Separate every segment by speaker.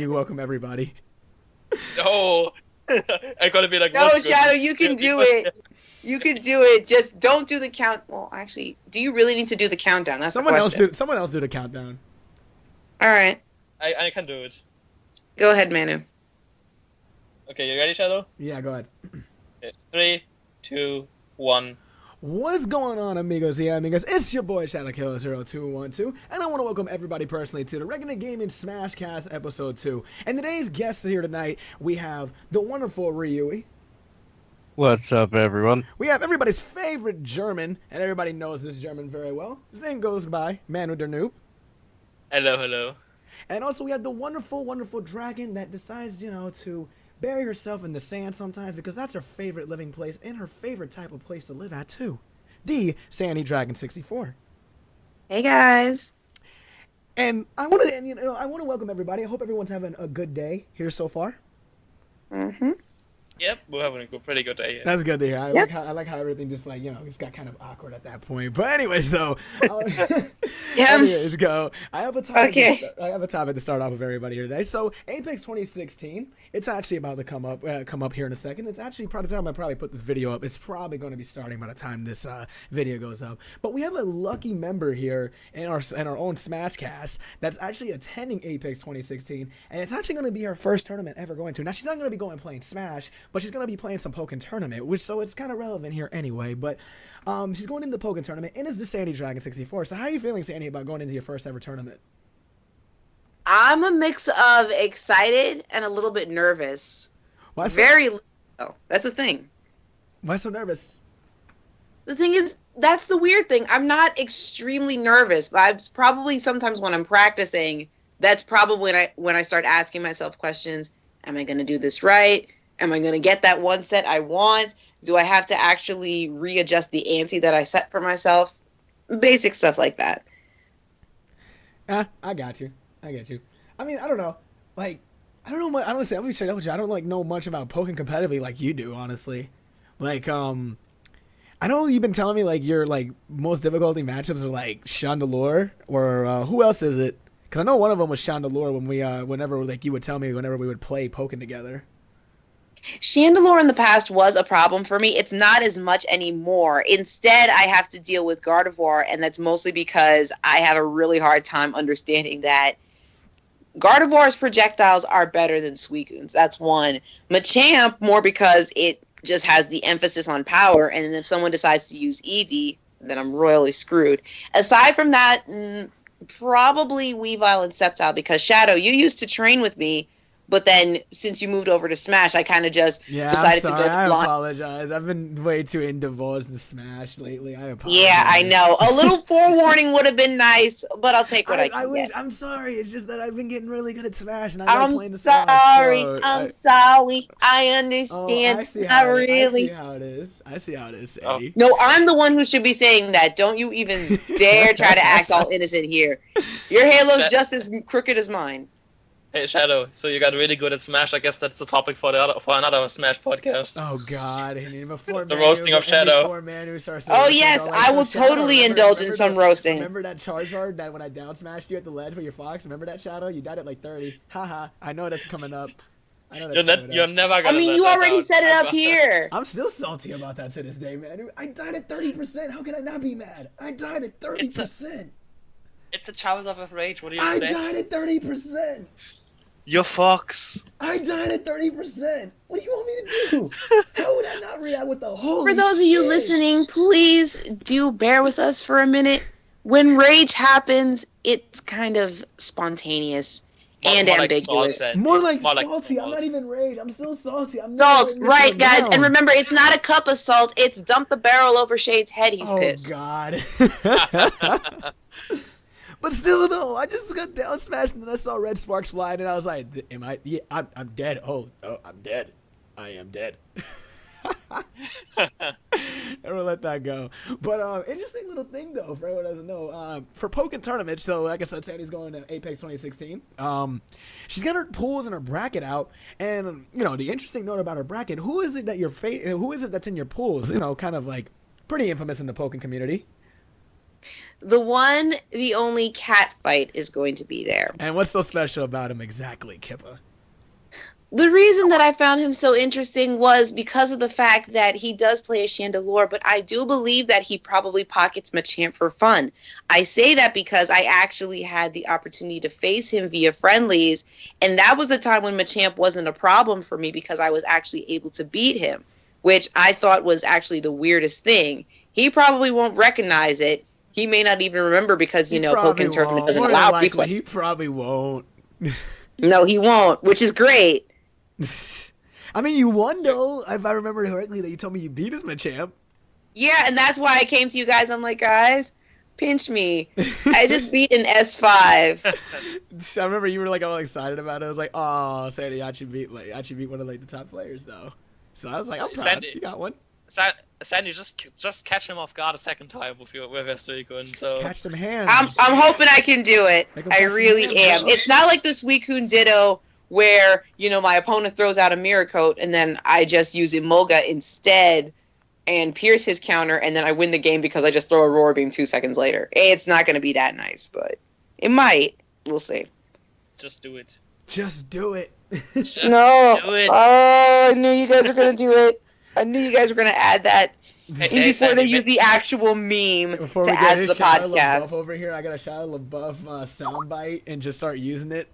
Speaker 1: You welcome everybody.
Speaker 2: No. I'm gonna be like,
Speaker 3: No,
Speaker 2: what's good?
Speaker 3: Shadow, you can do it. You can do it. Just don't do the count. Well, actually, do you really need to do the countdown? That's
Speaker 1: Someone
Speaker 3: the
Speaker 1: else
Speaker 3: question.
Speaker 1: someone else do the countdown.
Speaker 3: All right.
Speaker 2: I can do it.
Speaker 3: Go ahead, Manu.
Speaker 2: Okay, you ready, Shadow?
Speaker 1: Yeah, go ahead.
Speaker 2: Okay, 3, 2, 1.
Speaker 1: What's going on, amigos? Yeah, amigos. It's your boy ShadowKiller0212, and I want to welcome everybody personally to the Regnant Gaming Smashcast Episode 2. And today's guests here tonight, we have the wonderful Ryui.
Speaker 4: What's up, everyone?
Speaker 1: We have everybody's favorite German, and everybody knows this German very well. His name goes by Manu der Noob.
Speaker 2: Hello, hello.
Speaker 1: And also we have the wonderful, wonderful dragon that decides, to bury herself in the sand sometimes because that's her favorite living place and her favorite type of place to live at too. The Sandy Dragon 64.
Speaker 3: Hey, guys.
Speaker 1: And I want to welcome everybody. I hope everyone's having a good day here so far.
Speaker 3: Mm-hmm.
Speaker 2: Yep, we're having a pretty good day. Yeah.
Speaker 1: That's good to hear. I
Speaker 3: Yep.
Speaker 1: like how everything just just got kind of awkward at that point. But anyways, though,
Speaker 3: Yeah.
Speaker 1: anyways, go. I have a topic.
Speaker 3: Okay.
Speaker 1: I have a topic to start off with everybody here today. So Apex 2016, it's actually about to come up here in a second. It's actually by the time I probably put this video up, it's probably going to be starting by the time this video goes up. But we have a lucky member here in our own Smashcast that's actually attending Apex 2016, and it's actually going to be her first tournament ever going to. Now she's not going to be going playing Smash, but she's going to be playing some pokken tournament, so it's kind of relevant here anyway. But she's going into the pokken tournament, and it's the Sandy Dragon 64. So how are you feeling, Sandy, about going into your first ever tournament?
Speaker 3: I'm a mix of excited and a little bit nervous.
Speaker 1: Why so,
Speaker 3: Very low. That's the thing.
Speaker 1: why so nervous?
Speaker 3: The thing is, that's the weird thing. I'm not extremely nervous, but I'm probably sometimes when I'm practicing, that's probably when I start asking myself questions. Am I going to do this right? Am I going to get that one set I want? Do I have to actually readjust the ante that I set for myself? Basic stuff like that.
Speaker 1: I got you. I get you. I mean, I don't know. Like, I don't know much. Honestly, I'm gonna be straight up with you. I don't know much about pokken competitively like you do. Honestly, like I know you've been telling me like your most difficulty matchups are like Chandelure or who else is it? Because I know one of them was Chandelure when we whenever you would tell me whenever we would play pokken together.
Speaker 3: Chandelure in the past was a problem for me. It's not as much anymore. Instead, I have to deal with Gardevoir, and that's mostly because I have a really hard time understanding that Gardevoir's projectiles are better than Suicune's. That's one. Machamp, more because it just has the emphasis on power, and then if someone decides to use Eevee, then I'm royally screwed. Aside from that, probably Weavile and Sceptile, because Shadow, you used to train with me, but then since you moved over to Smash, I kind of just decided to go
Speaker 1: I
Speaker 3: blind.
Speaker 1: apologize. I've been way too indulged in Smash lately. I apologize.
Speaker 3: Yeah, I know. A little forewarning would have been nice, but I'll take what I can get.
Speaker 1: I'm sorry. It's just that I've been getting really good at Smash, and I like
Speaker 3: I'm
Speaker 1: playing the
Speaker 3: sorry.
Speaker 1: Smash, so
Speaker 3: I'm sorry. I
Speaker 1: Oh,
Speaker 3: understand.
Speaker 1: I see
Speaker 3: Not
Speaker 1: how
Speaker 3: really.
Speaker 1: I see how it is, Sandy.
Speaker 3: No, I'm the one who should be saying that. Don't you even dare try to act all innocent here. Your Halo's just as crooked as mine.
Speaker 2: Hey, Shadow, so you got really good at Smash. I guess that's the topic for another Smash podcast.
Speaker 1: Oh God! And before
Speaker 2: The roasting of Shadow.
Speaker 3: Oh yes, I will totally indulge in some roasting.
Speaker 1: Remember that Charizard that when I down smashed you at the ledge for your Fox? Remember that, Shadow? You died at like 30. Haha. I know that's coming up. I know that's coming
Speaker 2: You're
Speaker 1: up.
Speaker 2: never gonna.
Speaker 3: I mean,
Speaker 2: let
Speaker 3: you
Speaker 2: that
Speaker 3: already
Speaker 2: down.
Speaker 3: set it up here.
Speaker 1: I'm still salty about that to this day, man. I died at 30%. How can I not be mad? I died at 30%.
Speaker 2: It's a Charizard of Rage. What do you
Speaker 1: I
Speaker 2: expect?
Speaker 1: died at 30%.
Speaker 2: You're Fox.
Speaker 1: I died at 30%. What do you want me to do? How would I not react with the whole?
Speaker 3: For those of you listening, please do bear with us for a minute. When rage happens, it's kind of spontaneous and
Speaker 2: More
Speaker 3: ambiguous.
Speaker 1: More like
Speaker 2: More like
Speaker 1: salty. I'm
Speaker 2: salt.
Speaker 1: not even rage. I'm still salty. I'm
Speaker 3: Salt,
Speaker 1: not
Speaker 3: right, guys.
Speaker 1: down.
Speaker 3: And remember, it's not a cup of salt. It's dump the barrel over Shade's head. He's
Speaker 1: Oh
Speaker 3: pissed.
Speaker 1: God. But still, though, I just got down smashed and then I saw red sparks flying and I was like, "Am I? Yeah, I'm dead. Oh, I'm dead. I am dead." Never let that go. But interesting little thing though, for everyone who doesn't know. For pokken tournaments, so like I said, Sandy's going to Apex 2016. She's got her pools and her bracket out, and the interesting note about her bracket: who is it that who is it that's in your pools? Kind of like pretty infamous in the pokken community.
Speaker 3: The only cat fight is going to be there.
Speaker 1: And what's so special about him exactly, Kippa?
Speaker 3: The reason that I found him so interesting was because of the fact that he does play a Chandelure, but I do believe that he probably pockets Machamp for fun. I say that because I actually had the opportunity to face him via friendlies, and that was the time when Machamp wasn't a problem for me because I was actually able to beat him, which I thought was actually the weirdest thing. He probably won't recognize it. He may not even remember because, Pokken Tournament doesn't allow replay.
Speaker 1: He probably won't.
Speaker 3: No, he won't, which is great.
Speaker 1: I mean, you won, though, if I remember correctly, that you told me you beat his Machamp.
Speaker 3: Yeah, and that's why I came to you guys. I'm like, guys, pinch me. I just beat an S5.
Speaker 1: I remember you were, like, all excited about it. I was like, oh, Sandy, you actually beat one of, like, the top players, though. So I was like, I'm proud.
Speaker 2: Sandy,
Speaker 1: you got one.
Speaker 2: Sandy, just catch him off guard a second time with your Suicune. So
Speaker 1: catch some hands.
Speaker 3: I'm hoping I can do it. I really am. It's not like the Suicune Ditto where, my opponent throws out a Mirror Coat and then I just use Emolga instead and pierce his counter and then I win the game because I just throw a Roar Beam 2 seconds later. It's not going to be that nice, but it might. We'll see.
Speaker 2: just do it.
Speaker 1: Just do it.
Speaker 2: Just
Speaker 3: No.
Speaker 2: do it.
Speaker 3: Oh, I knew you guys were going to do it. I knew you guys were going to add that before
Speaker 2: Sandy,
Speaker 3: they use the actual meme
Speaker 1: Before
Speaker 3: to
Speaker 1: we
Speaker 3: add
Speaker 1: get
Speaker 3: to the
Speaker 1: his Shia LaBeouf
Speaker 3: podcast.
Speaker 1: over here, I got a Shia LaBeouf soundbite and just start using it.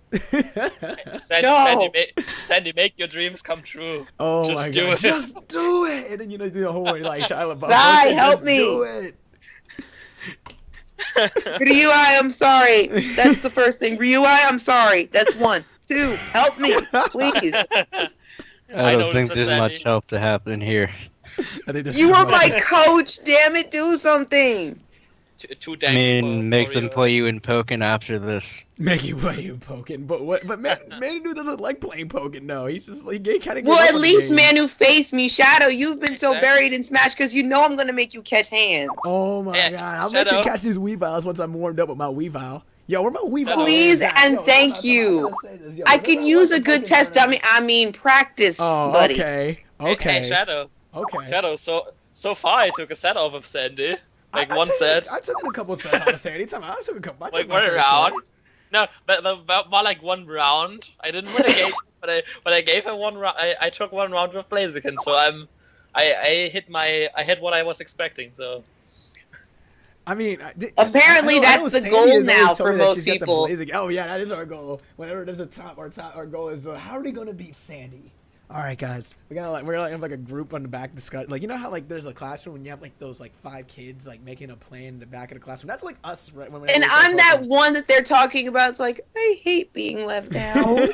Speaker 2: Sandy, make your dreams come true.
Speaker 1: Oh
Speaker 2: Just
Speaker 1: my
Speaker 2: do
Speaker 1: god!
Speaker 2: it.
Speaker 1: Just do it, and then do the whole like Shia LaBeouf.
Speaker 3: Zai,
Speaker 1: okay,
Speaker 3: help
Speaker 1: just
Speaker 3: me.
Speaker 1: Do it.
Speaker 3: Ryui, I'm sorry. That's the first thing. Ryui, I'm sorry. That's 1. 2, help me, please.
Speaker 4: I don't think
Speaker 2: noticed
Speaker 4: there's
Speaker 2: that,
Speaker 4: much
Speaker 2: Sandy.
Speaker 4: help to happen here.
Speaker 1: I think this
Speaker 3: You
Speaker 1: is
Speaker 3: are
Speaker 1: much-
Speaker 3: my coach, damn it, do something.
Speaker 2: Too
Speaker 4: I
Speaker 2: dang
Speaker 4: mean, make them play you in Pokken after this.
Speaker 1: Make you play you Pokken, but what? But Manu doesn't like playing Pokken. No, he's just like he kind of.
Speaker 3: Well, at least Manu faced me. Shadow, you've been so
Speaker 2: Exactly.
Speaker 3: buried in Smash because you know I'm going to make you catch hands.
Speaker 1: Oh my
Speaker 2: Yeah,
Speaker 1: god! I'll let you
Speaker 2: Shadow.
Speaker 1: catch these Weaviles once I'm warmed up with my Weavile. Yo, where my Weavile?
Speaker 3: Please
Speaker 1: is at?
Speaker 3: and
Speaker 1: Yo,
Speaker 3: thank
Speaker 1: I
Speaker 3: you.
Speaker 1: gotta say this. Yo,
Speaker 3: I
Speaker 1: whenever
Speaker 3: could
Speaker 1: watch
Speaker 3: use
Speaker 1: the
Speaker 3: a good
Speaker 1: Pokken
Speaker 3: test
Speaker 1: tournament-
Speaker 3: dummy. I mean, practice,
Speaker 1: Oh,
Speaker 3: buddy.
Speaker 1: okay. Okay.
Speaker 2: Hey, Shadow.
Speaker 1: Okay.
Speaker 2: Shadow. So far, I took a set off of Sandy. Like
Speaker 1: I
Speaker 2: one
Speaker 1: took-
Speaker 2: set.
Speaker 1: I took in a couple sets out of Sandy. Anytime I took a couple. I took
Speaker 2: Like
Speaker 1: my
Speaker 2: one
Speaker 1: first
Speaker 2: round.
Speaker 1: set.
Speaker 2: No, but more like one round. I didn't win a game, but I gave him one round. I took one round with Blaziken, so I hit what I was expecting. So
Speaker 1: I mean,
Speaker 3: Apparently, that's the
Speaker 1: Sandy
Speaker 3: goal
Speaker 1: has always
Speaker 3: now
Speaker 1: told
Speaker 3: for
Speaker 1: me that
Speaker 3: most
Speaker 1: she's got the
Speaker 3: people.
Speaker 1: Blaziken. Oh yeah, that is our goal. Whenever there's the our goal is how are we gonna beat Sandy? All right, guys, we're gonna have like a group on the back discuss. Like you know how like there's a classroom when you have like those like 5 kids like making a plan in the back of the classroom. That's like us, right? When
Speaker 3: And I'm that one that they're talking about. It's like, I hate being left out.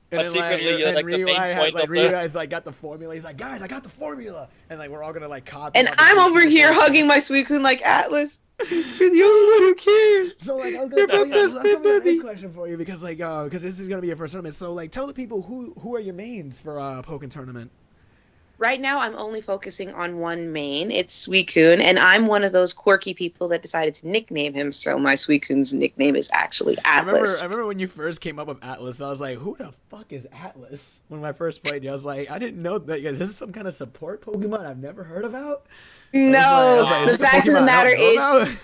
Speaker 2: But secretly, you're, like, the main point of
Speaker 1: Ryu
Speaker 2: the-
Speaker 1: guys like got the formula. He's like, guys, I got the formula, and like we're all gonna like copy.
Speaker 3: And
Speaker 1: out the
Speaker 3: I'm
Speaker 1: same
Speaker 3: over
Speaker 1: shit
Speaker 3: here
Speaker 1: before
Speaker 3: hugging my
Speaker 1: class.
Speaker 3: Suicune like, Atlas, you're the only one who cares.
Speaker 1: So like I was
Speaker 3: You're
Speaker 1: gonna tell
Speaker 3: my
Speaker 1: you,
Speaker 3: best
Speaker 1: so that's gonna be the
Speaker 3: baby.
Speaker 1: next question for you because because this is gonna be your first tournament. So like tell the people who are your mains for Pokken tournament.
Speaker 3: Right now, I'm only focusing on one main. It's Suicune, and I'm one of those quirky people that decided to nickname him. So my Suicune's nickname is actually Atlas.
Speaker 1: I remember when you first came up with Atlas. I was like, who the fuck is Atlas? When I first played you, I was like, I didn't know that. This is some kind of support Pokemon I've never heard about.
Speaker 3: No,
Speaker 1: I was like, is
Speaker 3: the
Speaker 1: this a
Speaker 3: fact of the
Speaker 1: Pokemon I
Speaker 3: matter
Speaker 1: don't know
Speaker 3: is,
Speaker 1: about?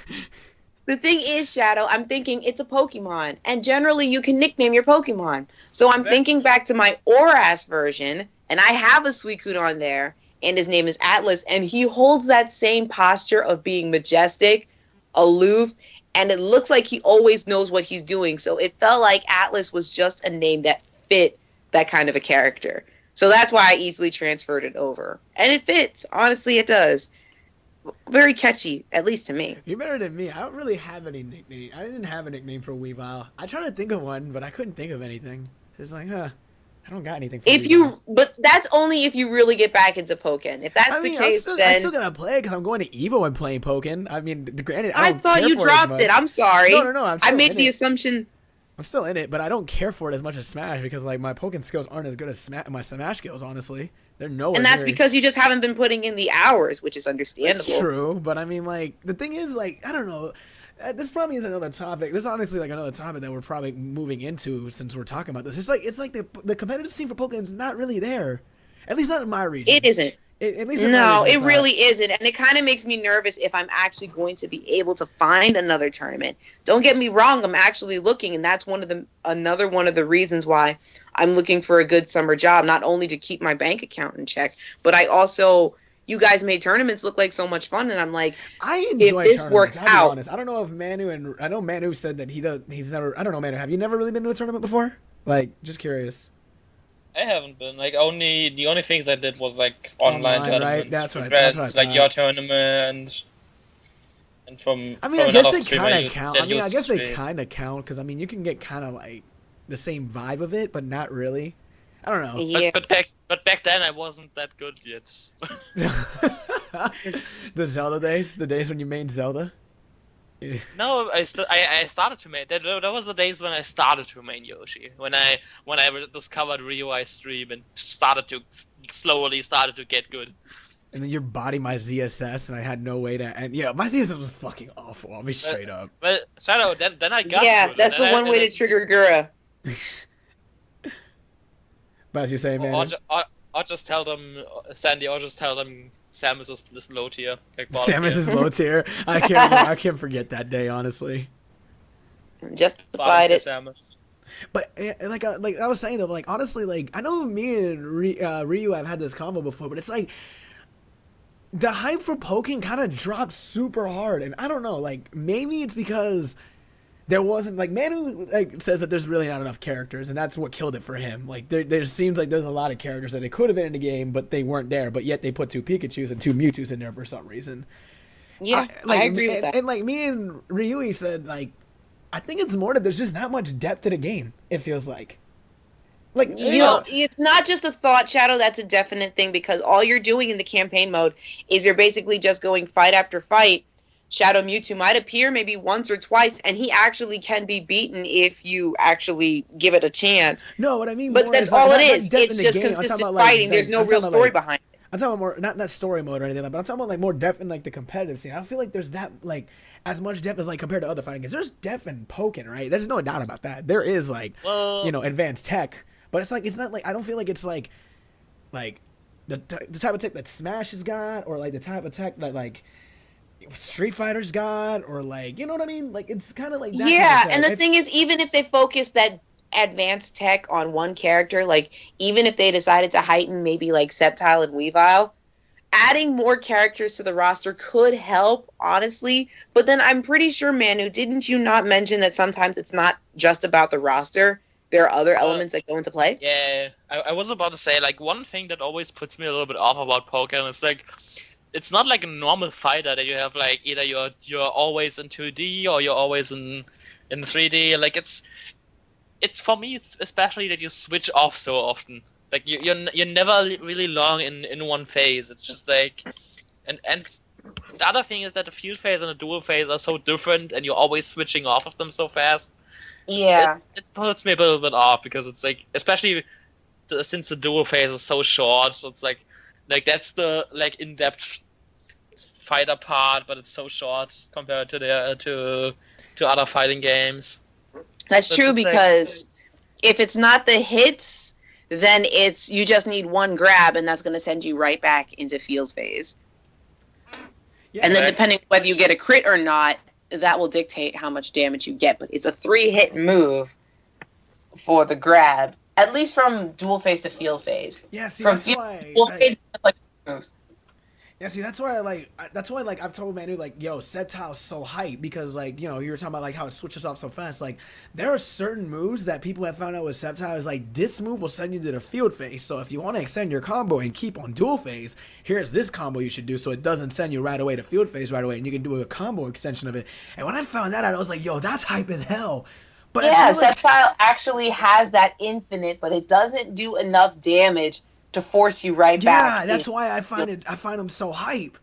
Speaker 3: the thing is, Shadow, I'm thinking it's a Pokemon, and generally you can nickname your Pokemon. So I'm
Speaker 2: Exactly.
Speaker 3: thinking back to my Oras version, and I have a Suicune on there, and his name is Atlas, and he holds that same posture of being majestic, aloof, and it looks like he always knows what he's doing. So it felt like Atlas was just a name that fit that kind of a character. So that's why I easily transferred it over. And it fits. Honestly, it does. Very catchy, at least to me.
Speaker 1: You're better than me. I don't really have any nickname. I didn't have a nickname for Weavile. I tried to think of one, but I couldn't think of anything. It's like, I don't got anything for Weavile.
Speaker 3: But that's only if you really get back into Pokken. If that's
Speaker 1: I mean,
Speaker 3: the case,
Speaker 1: I'm
Speaker 3: then
Speaker 1: still gonna play it because I'm going to Evo and playing Pokken. I mean, granted,
Speaker 3: I
Speaker 1: don't
Speaker 3: thought
Speaker 1: care
Speaker 3: you
Speaker 1: for it as
Speaker 3: dropped
Speaker 1: much.
Speaker 3: it. I'm sorry.
Speaker 1: No, I'm
Speaker 3: I
Speaker 1: still
Speaker 3: made
Speaker 1: in
Speaker 3: the
Speaker 1: it.
Speaker 3: assumption.
Speaker 1: I'm still in it, but I don't care for it as much as Smash because like my Pokken skills aren't as good as my Smash skills. Honestly, they're nowhere.
Speaker 3: And that's
Speaker 1: near-
Speaker 3: because you just haven't been putting in the hours, which is understandable.
Speaker 1: It's true, but I mean, like the thing is, like I don't know. This probably is another topic. This is honestly like another topic that we're probably moving into since we're talking about this. It's like the competitive scene for Pokken is not really there, at least not in my region.
Speaker 3: It isn't.
Speaker 1: At least
Speaker 3: no, it really isn't, and it kind of makes me nervous if I'm actually going to be able to find another tournament. Don't get me wrong, I'm actually looking, and that's another one of the reasons why I'm looking for a good summer job, not only to keep my bank account in check, but you guys made tournaments look like so much fun, and I'm like,
Speaker 1: I enjoy
Speaker 3: if this works
Speaker 1: I'll be
Speaker 3: out.
Speaker 1: honest. I don't know if I know Manu said that he's never. I don't know, Manu. Have you never really been to a tournament before? Like, just curious.
Speaker 2: I haven't been. Like, the only things I did was like online tournaments.
Speaker 1: Right? That's right.
Speaker 2: Friends,
Speaker 1: That's right.
Speaker 2: like your tournament, and from.
Speaker 1: I mean,
Speaker 2: from
Speaker 1: I guess
Speaker 2: another
Speaker 1: they
Speaker 2: streamer
Speaker 1: kind of count. I mean, I guess they
Speaker 2: stream.
Speaker 1: kind of count because I mean, you can get kind of like the same vibe of it, but not really. I don't know.
Speaker 3: Yeah.
Speaker 2: But back then I wasn't that good yet.
Speaker 1: The Zelda days, the days when you made Zelda.
Speaker 2: No, I started to main. That was the days when I started to main Yoshi. When I discovered Ryu I stream and slowly started to get good.
Speaker 1: And then your body, my ZSS, and I had no way to. And yeah, my ZSS was fucking awful. I'll be straight up.
Speaker 2: But Shadow, then I got.
Speaker 3: Yeah,
Speaker 2: good,
Speaker 3: that's the one way to trigger Gura.
Speaker 1: But as you're saying, man,
Speaker 2: I'll just tell them, Sandy. I'll just tell them Samus is low tier. Like
Speaker 1: Samus is low tier. I can't forget that day, honestly.
Speaker 3: Justified it.
Speaker 2: Samus.
Speaker 1: But like I was saying though, like honestly, like I know me and Ryu have had this combo before, but it's like the hype for Pokken kind of dropped super hard, and I don't know, like maybe it's because there wasn't like Manu says that there's really not enough characters, and that's what killed it for him. Like there seems like there's a lot of characters that they could have been in the game, but they weren't there. But yet they put 2 Pikachus and 2 Mewtwo's in there for some reason.
Speaker 3: Yeah, I agree with that.
Speaker 1: And like me and Ryui said, like I think it's more that there's just not much depth to the game. It feels like. Like
Speaker 3: it's not just a thought, Shadow. That's a definite thing because all you're doing in the campaign mode is you're basically just going fight after fight. Shadow Mewtwo might appear maybe once or twice, and he actually can be beaten if you actually give it a chance.
Speaker 1: No, what I mean,
Speaker 3: but that's all it is. It's just consistent fighting. There's no real story behind it.
Speaker 1: I'm talking about more, not story mode or anything, but I'm talking about like more depth in like the competitive scene. I don't feel like there's that like as much depth as like compared to other fighting games. There's depth in Pokken, right? There's no doubt about that. There is like advanced tech, but it's like it's not like I don't feel like it's like the type of tech that Smash has got, or like the type of tech that like Street Fighter's got, or like you know what I mean? Like it's kind of like that.
Speaker 3: Yeah, and the thing is, even if they focus that advanced tech on one character, like even if they decided to heighten maybe like Sceptile and Weavile, adding more characters to the roster could help, honestly. But then I'm pretty sure, Manu, didn't you not mention that sometimes it's not just about the roster? There are other elements that go into play?
Speaker 2: Yeah, I was about to say, like, one thing that always puts me a little bit off about Pokken is, like, it's not like a normal fighter that you have, like, either you're always in 2D or you're always in 3D. Like, it's for me, it's especially that you switch off so often. Like, you're never really long in one phase. It's just, like... And the other thing is that the field phase and the dual phase are so different, and you're always switching off of them so fast.
Speaker 3: Yeah.
Speaker 2: It puts me a little bit off, because it's like, especially since the dual phase is so short, so it's like that's the like in-depth fighter part, but it's so short compared to the to other fighting games.
Speaker 3: That's true, because if it's not the hits, then it's you just need one grab, and that's going to send you right back into field phase. Yeah, and then depending whether you get a crit or not, that will dictate how much damage you get. But it's a 3-hit move for the grab, at least from dual phase to field phase.
Speaker 1: Yeah, see,
Speaker 3: from
Speaker 1: that's why.
Speaker 3: Phase, like moves.
Speaker 1: Yeah, see, that's why I've told Manu, like, yo, Sceptile's so hype, because, like, you know, you were talking about, like, how it switches off so fast. Like, there are certain moves that people have found out with Sceptile is, like, this move will send you to the field phase. So if you want to extend your combo and keep on dual phase, here's this combo you should do so it doesn't send you right away to field phase right away, and you can do a combo extension of it. And when I found that out, I was like, yo, that's hype as hell. But
Speaker 3: yeah, Sceptile actually has that infinite, but it doesn't do enough damage to force you right back.
Speaker 1: Yeah, that's why I find him so hype.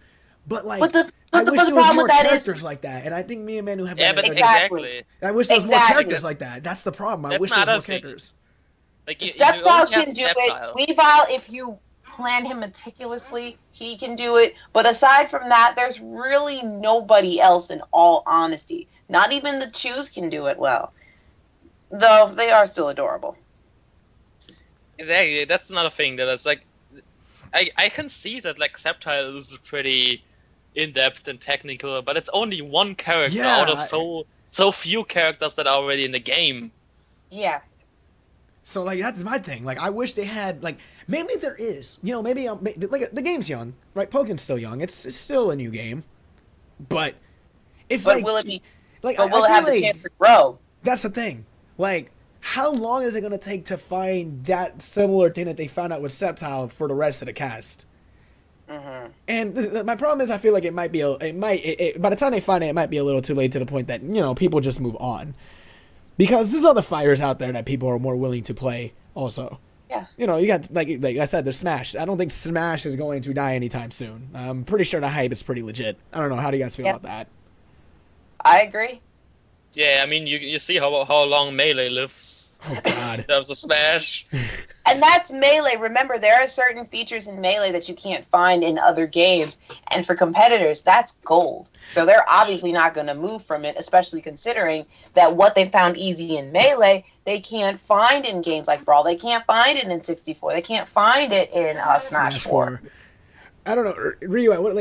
Speaker 1: But like,
Speaker 3: I
Speaker 1: wish there was more characters like that, and I think me and Manu have.
Speaker 2: Yeah, but exactly.
Speaker 1: I wish there was more characters like that. That's the problem. I wish there was more characters.
Speaker 3: Like Sceptile can do it. Weavile, if you plan him meticulously, he can do it. But aside from that, there's really nobody else. In all honesty, not even the Chews can do it well, though they are still adorable.
Speaker 2: Exactly, that's another thing that is like, I can see that like Subtile is pretty in-depth and technical, but it's only one character out of so few characters that are already in the game.
Speaker 3: Yeah.
Speaker 1: So like that's my thing. Like I wish they had like maybe there is. You know, maybe like the game's young, right? Poken's still young. It's still a new game, but it's
Speaker 3: But
Speaker 1: like
Speaker 3: will it be?
Speaker 1: like
Speaker 3: But
Speaker 1: I
Speaker 3: will it
Speaker 1: feel
Speaker 3: have the
Speaker 1: like
Speaker 3: chance to grow?
Speaker 1: that's the thing. Like how long is it gonna take to find that similar thing that they found out with Sceptile for the rest of the cast?
Speaker 3: Mm-hmm.
Speaker 1: And my problem is I feel like it might be by the time they find it might be a little too late to the point that people just move on. Because there's other fighters out there that people are more willing to play also.
Speaker 3: Yeah.
Speaker 1: You got, like I said, there's Smash. I don't think Smash is going to die anytime soon. I'm pretty sure the hype is pretty legit. I don't know. How do you guys feel about that?
Speaker 3: I agree.
Speaker 2: Yeah, I mean, you see how long Melee lives.
Speaker 1: Oh, God.
Speaker 2: That was a Smash.
Speaker 3: And that's Melee. Remember, there are certain features in Melee that you can't find in other games. And for competitors, that's gold. So they're obviously not going to move from it, especially considering that what they found easy in Melee, they can't find in games like Brawl. They can't find it in 64. They can't find it in Smash 4.
Speaker 1: I don't know. Ryu, what,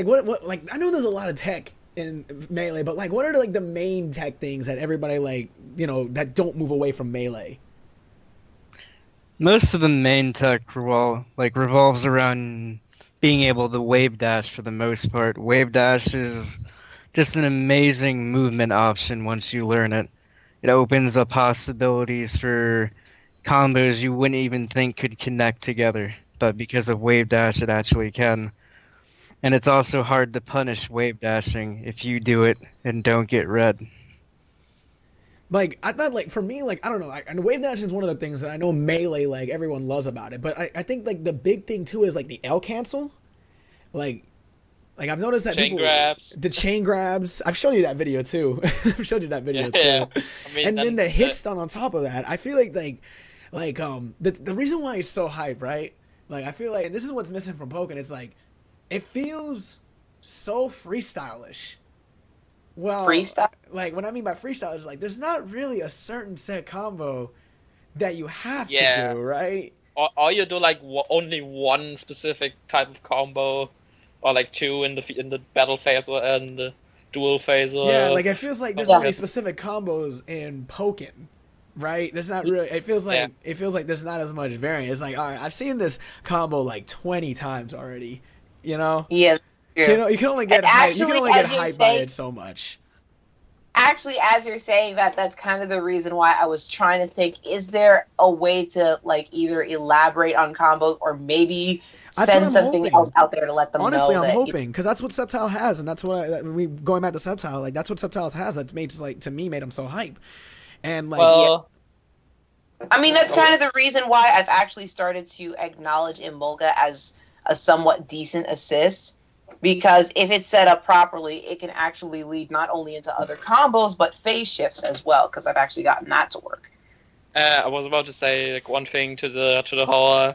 Speaker 1: I know there's a lot of tech in Melee, but like what are like the main tech things that everybody that don't move away from Melee?
Speaker 4: Most of the main tech revolves around being able to wave dash for the most part. Wave dash is just an amazing movement option once you learn it. It opens up possibilities for combos you wouldn't even think could connect together, but because of wave dash it actually can. And it's also hard to punish wave dashing if you do it and don't get red.
Speaker 1: Like, I thought, like, for me, like, I don't know, and wave dash is one of the things that I know Melee, like, everyone loves about it, but I think, like, the big thing, too, is, like, the L cancel. Like, I've noticed that
Speaker 2: chain grabs.
Speaker 1: The chain grabs, I've shown you that video, too. I've showed you that video, too.
Speaker 2: Yeah. I mean,
Speaker 1: and then the hit stun on top of that, I feel like the reason why it's so hype, right? Like, I feel like, and this is what's missing from Pokken, it's like, it feels so freestylish. Well,
Speaker 3: Freestyle?
Speaker 1: Like, what I mean by freestyle is, like, there's not really a certain set combo that you have to do, right?
Speaker 2: Or you do, like, only one specific type of combo, or, like, two in the battle phase or in the duel phase. Or...
Speaker 1: Yeah, like, it feels like there's only specific combos in Pokken, right? There's not really, it feels like there's not as much variant. It's like, all right, I've seen this combo, like, 20 times already, you know?
Speaker 3: Yeah.
Speaker 1: You can only get hyped by it so much.
Speaker 3: Actually, as you're saying that, that's kind of the reason why I was trying to think, is there a way to, like, either elaborate on combos or maybe send something else out there to let them know?
Speaker 1: Honestly, I'm hoping, because that's what Sceptile has, and that's what going back to Sceptile, like, that's what Sceptile has that made, like, to me, made him so hype. And, like,
Speaker 3: I mean, that's kind of the reason why I've actually started to acknowledge Emolga as a somewhat decent assist. Because if it's set up properly, it can actually lead not only into other combos, but phase shifts as well, because I've actually gotten that to work.
Speaker 2: I was about to say, like, one thing to the whole,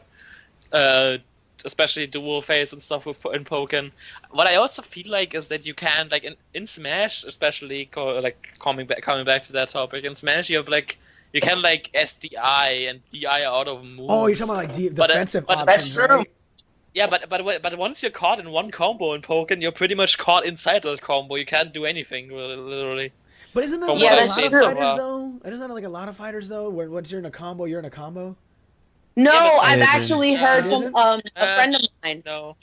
Speaker 2: especially dual phase and stuff in Pokken. What I also feel like is that you can, like, in Smash, especially, coming back to that topic, in Smash you have, like, you can, like, SDI and DI out of moves.
Speaker 1: Oh, you're talking about, like, defensive options,
Speaker 3: that's true.
Speaker 1: Right?
Speaker 2: Yeah, but once you're caught in one combo in Pokken, you're pretty much caught inside that combo. You can't do anything, literally.
Speaker 1: But isn't that
Speaker 2: From
Speaker 1: like
Speaker 2: what
Speaker 1: a
Speaker 2: I've
Speaker 1: lot
Speaker 2: seen
Speaker 1: of
Speaker 2: so
Speaker 1: fighters,
Speaker 2: far.
Speaker 1: though? Isn't that like a lot of fighters, though, where once you're in a combo, you're in a combo?
Speaker 3: No,
Speaker 2: Yeah,
Speaker 3: I've
Speaker 4: but-
Speaker 3: actually heard from a friend of mine.
Speaker 2: No.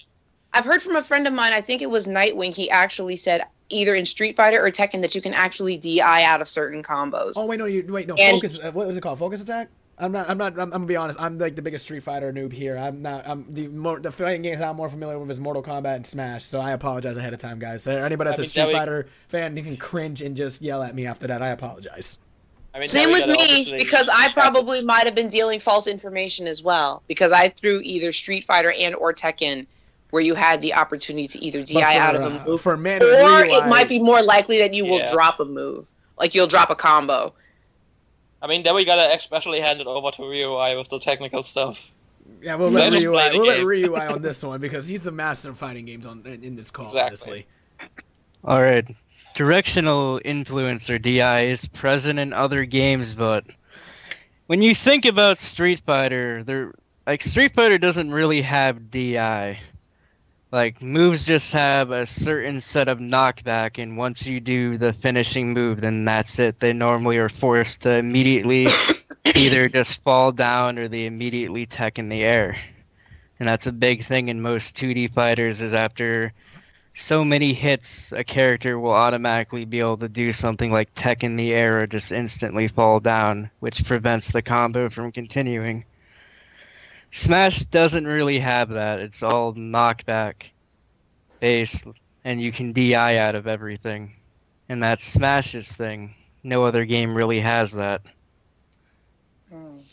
Speaker 3: I've heard from a friend of mine, I think it was Nightwing, he actually said either in Street Fighter or Tekken that you can actually DI out of certain combos.
Speaker 1: Oh, wait, no,
Speaker 3: And-
Speaker 1: focus, what was it called? Focus attack? I'm gonna be honest, I'm like the biggest Street Fighter noob here. The fighting games I'm more familiar with is Mortal Kombat and Smash, so I apologize ahead of time, guys. So anybody that's a Street Fighter fan, you can cringe and just yell at me after that. I apologize.
Speaker 2: I mean,
Speaker 3: Same with me,
Speaker 2: obviously-
Speaker 3: because I probably might have been dealing false information as well, because I threw either Street Fighter and or Tekken, where you had the opportunity to either DI out of a move,
Speaker 1: for man,
Speaker 3: or it might be more likely that you will
Speaker 2: Yeah.
Speaker 3: drop a move, like you'll drop a combo.
Speaker 2: I mean, then we gotta especially hand it over to Ryui with the technical stuff.
Speaker 1: Yeah, we'll
Speaker 2: So
Speaker 1: let
Speaker 2: just play the
Speaker 1: Ryui
Speaker 2: game.
Speaker 1: on this one because he's the master of fighting games in this call.
Speaker 2: Exactly.
Speaker 1: Honestly.
Speaker 4: All right. Directional influence, or DI, is present in other games, but when you think about Street Fighter, Street Fighter doesn't really have DI. Like, moves just have a certain set of knockback, and once you do the finishing move, then that's it. They normally are forced to immediately either just fall down or they immediately tech in the air. And that's a big thing in most 2D fighters, is after so many hits, a character will automatically be able to do something like tech in the air or just instantly fall down, which prevents the combo from continuing. Smash doesn't really have that. It's all knockback based, and you can DI out of everything. And that's Smash's thing. No other game really has that. And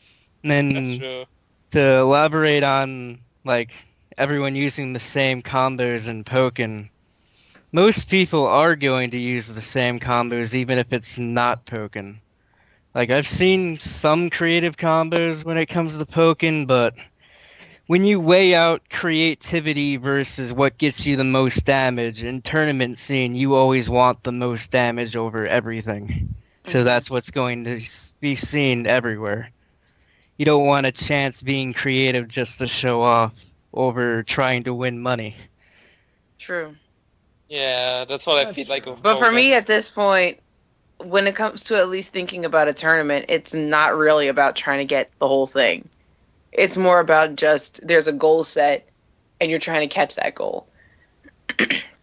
Speaker 4: then
Speaker 2: That's true.
Speaker 4: to elaborate on, like, everyone using the same combos in Pokken, most people are going to use the same combos even if it's not Pokken. Like, I've seen some creative combos when it comes to Pokken, but when you weigh out creativity versus what gets you the most damage, in tournament scene, you always want the most damage over everything. So that's what's going to be seen everywhere. You don't want a chance being creative just to show off over trying to win money.
Speaker 3: True.
Speaker 2: Yeah, that's what I
Speaker 1: That's
Speaker 2: feel like.
Speaker 1: true.
Speaker 2: With
Speaker 3: But for
Speaker 2: Pokken.
Speaker 3: me, at this point, when it comes to at least thinking about a tournament, it's not really about trying to get the whole thing. It's more about just there's a goal set, and you're trying to catch that goal.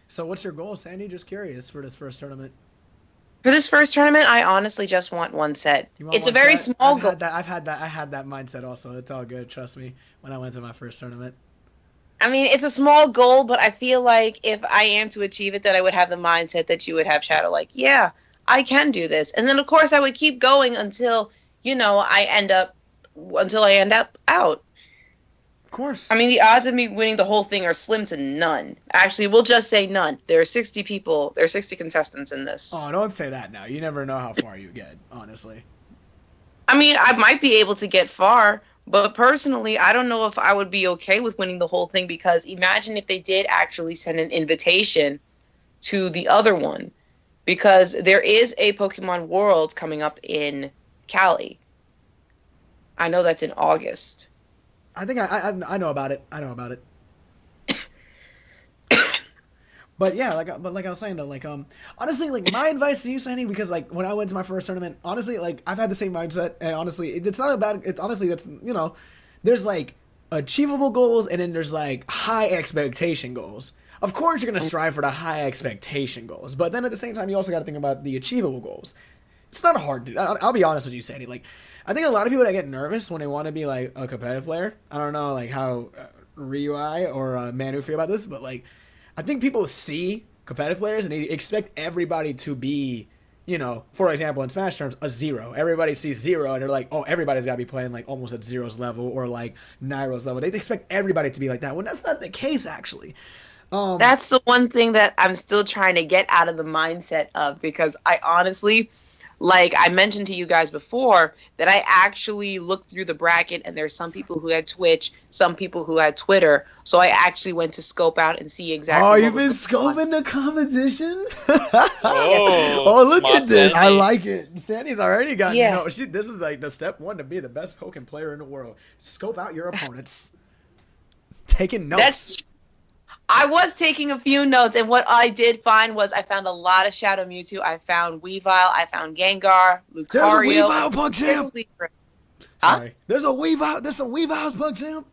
Speaker 1: So what's your goal, Sandy? Just curious for this first tournament.
Speaker 3: For this first tournament, I honestly just want one set.
Speaker 1: You want
Speaker 3: It's a
Speaker 1: one
Speaker 3: very
Speaker 1: set?
Speaker 3: small
Speaker 1: I've
Speaker 3: goal.
Speaker 1: had that. I had that mindset also. It's all good. Trust me. When I went to my first tournament.
Speaker 3: I mean, it's a small goal, but I feel like if I am to achieve it, that I would have the mindset that you would have, Shadow. Like, yeah, I can do this, and then of course I would keep going until I end up out.
Speaker 1: Of course.
Speaker 3: I mean, the odds of me winning the whole thing are slim to none. Actually, we'll just say none. There are 60 people. There are 60 contestants in this.
Speaker 1: Oh, don't say that now. You never know how far you get. Honestly.
Speaker 3: I mean, I might be able to get far, but personally, I don't know if I would be okay with winning the whole thing, because imagine if they did actually send an invitation to the other one, because there is a Pokemon World coming up in Cali. I know that's in August.
Speaker 1: I think I know about it. I know about it. But yeah, like I was saying though, like honestly, like my advice to you, Sandy, because like when I went to my first tournament, honestly, like I've had the same mindset, and honestly, it's not about. It's honestly that's there's like achievable goals, and then there's like high expectation goals. Of course, you're gonna strive for the high expectation goals, but then at the same time, you also got to think about the achievable goals. It's not hard. I'll be honest with you, Sandy. Like, I think a lot of people that get nervous when they want to be like a competitive player. I don't know, like how Ryui or Manu feel about this, but like, I think people see competitive players and they expect everybody to be, for example, in Smash terms, a zero. Everybody sees zero and they're like, oh, everybody's got to be playing like almost at Zero's level or like Nairo's level. They expect everybody to be like that when that's not the case, actually.
Speaker 3: That's the one thing that I'm still trying to get out of the mindset of, because I honestly, like I mentioned to you guys before, that I actually looked through the bracket, and there's some people who had Twitch, some people who had Twitter. So I actually went to scope out and see exactly.
Speaker 1: Oh, you've been scoping the competition?
Speaker 2: Oh,
Speaker 1: look
Speaker 2: smart
Speaker 1: at this. I
Speaker 2: Sandy.
Speaker 1: like it. Sandy's already got,
Speaker 3: Yeah.
Speaker 1: this is like the step one to be the best Pokken player in the world. Scope out your opponents. Taking notes.
Speaker 3: I was taking a few notes, and what I did find was I found a lot of Shadow Mewtwo. I found Weavile, I found Gengar, Lucario.
Speaker 1: There's a Weavile, PugChamp.
Speaker 3: Huh?
Speaker 1: Sorry. There's some Weaviles, PugChamp.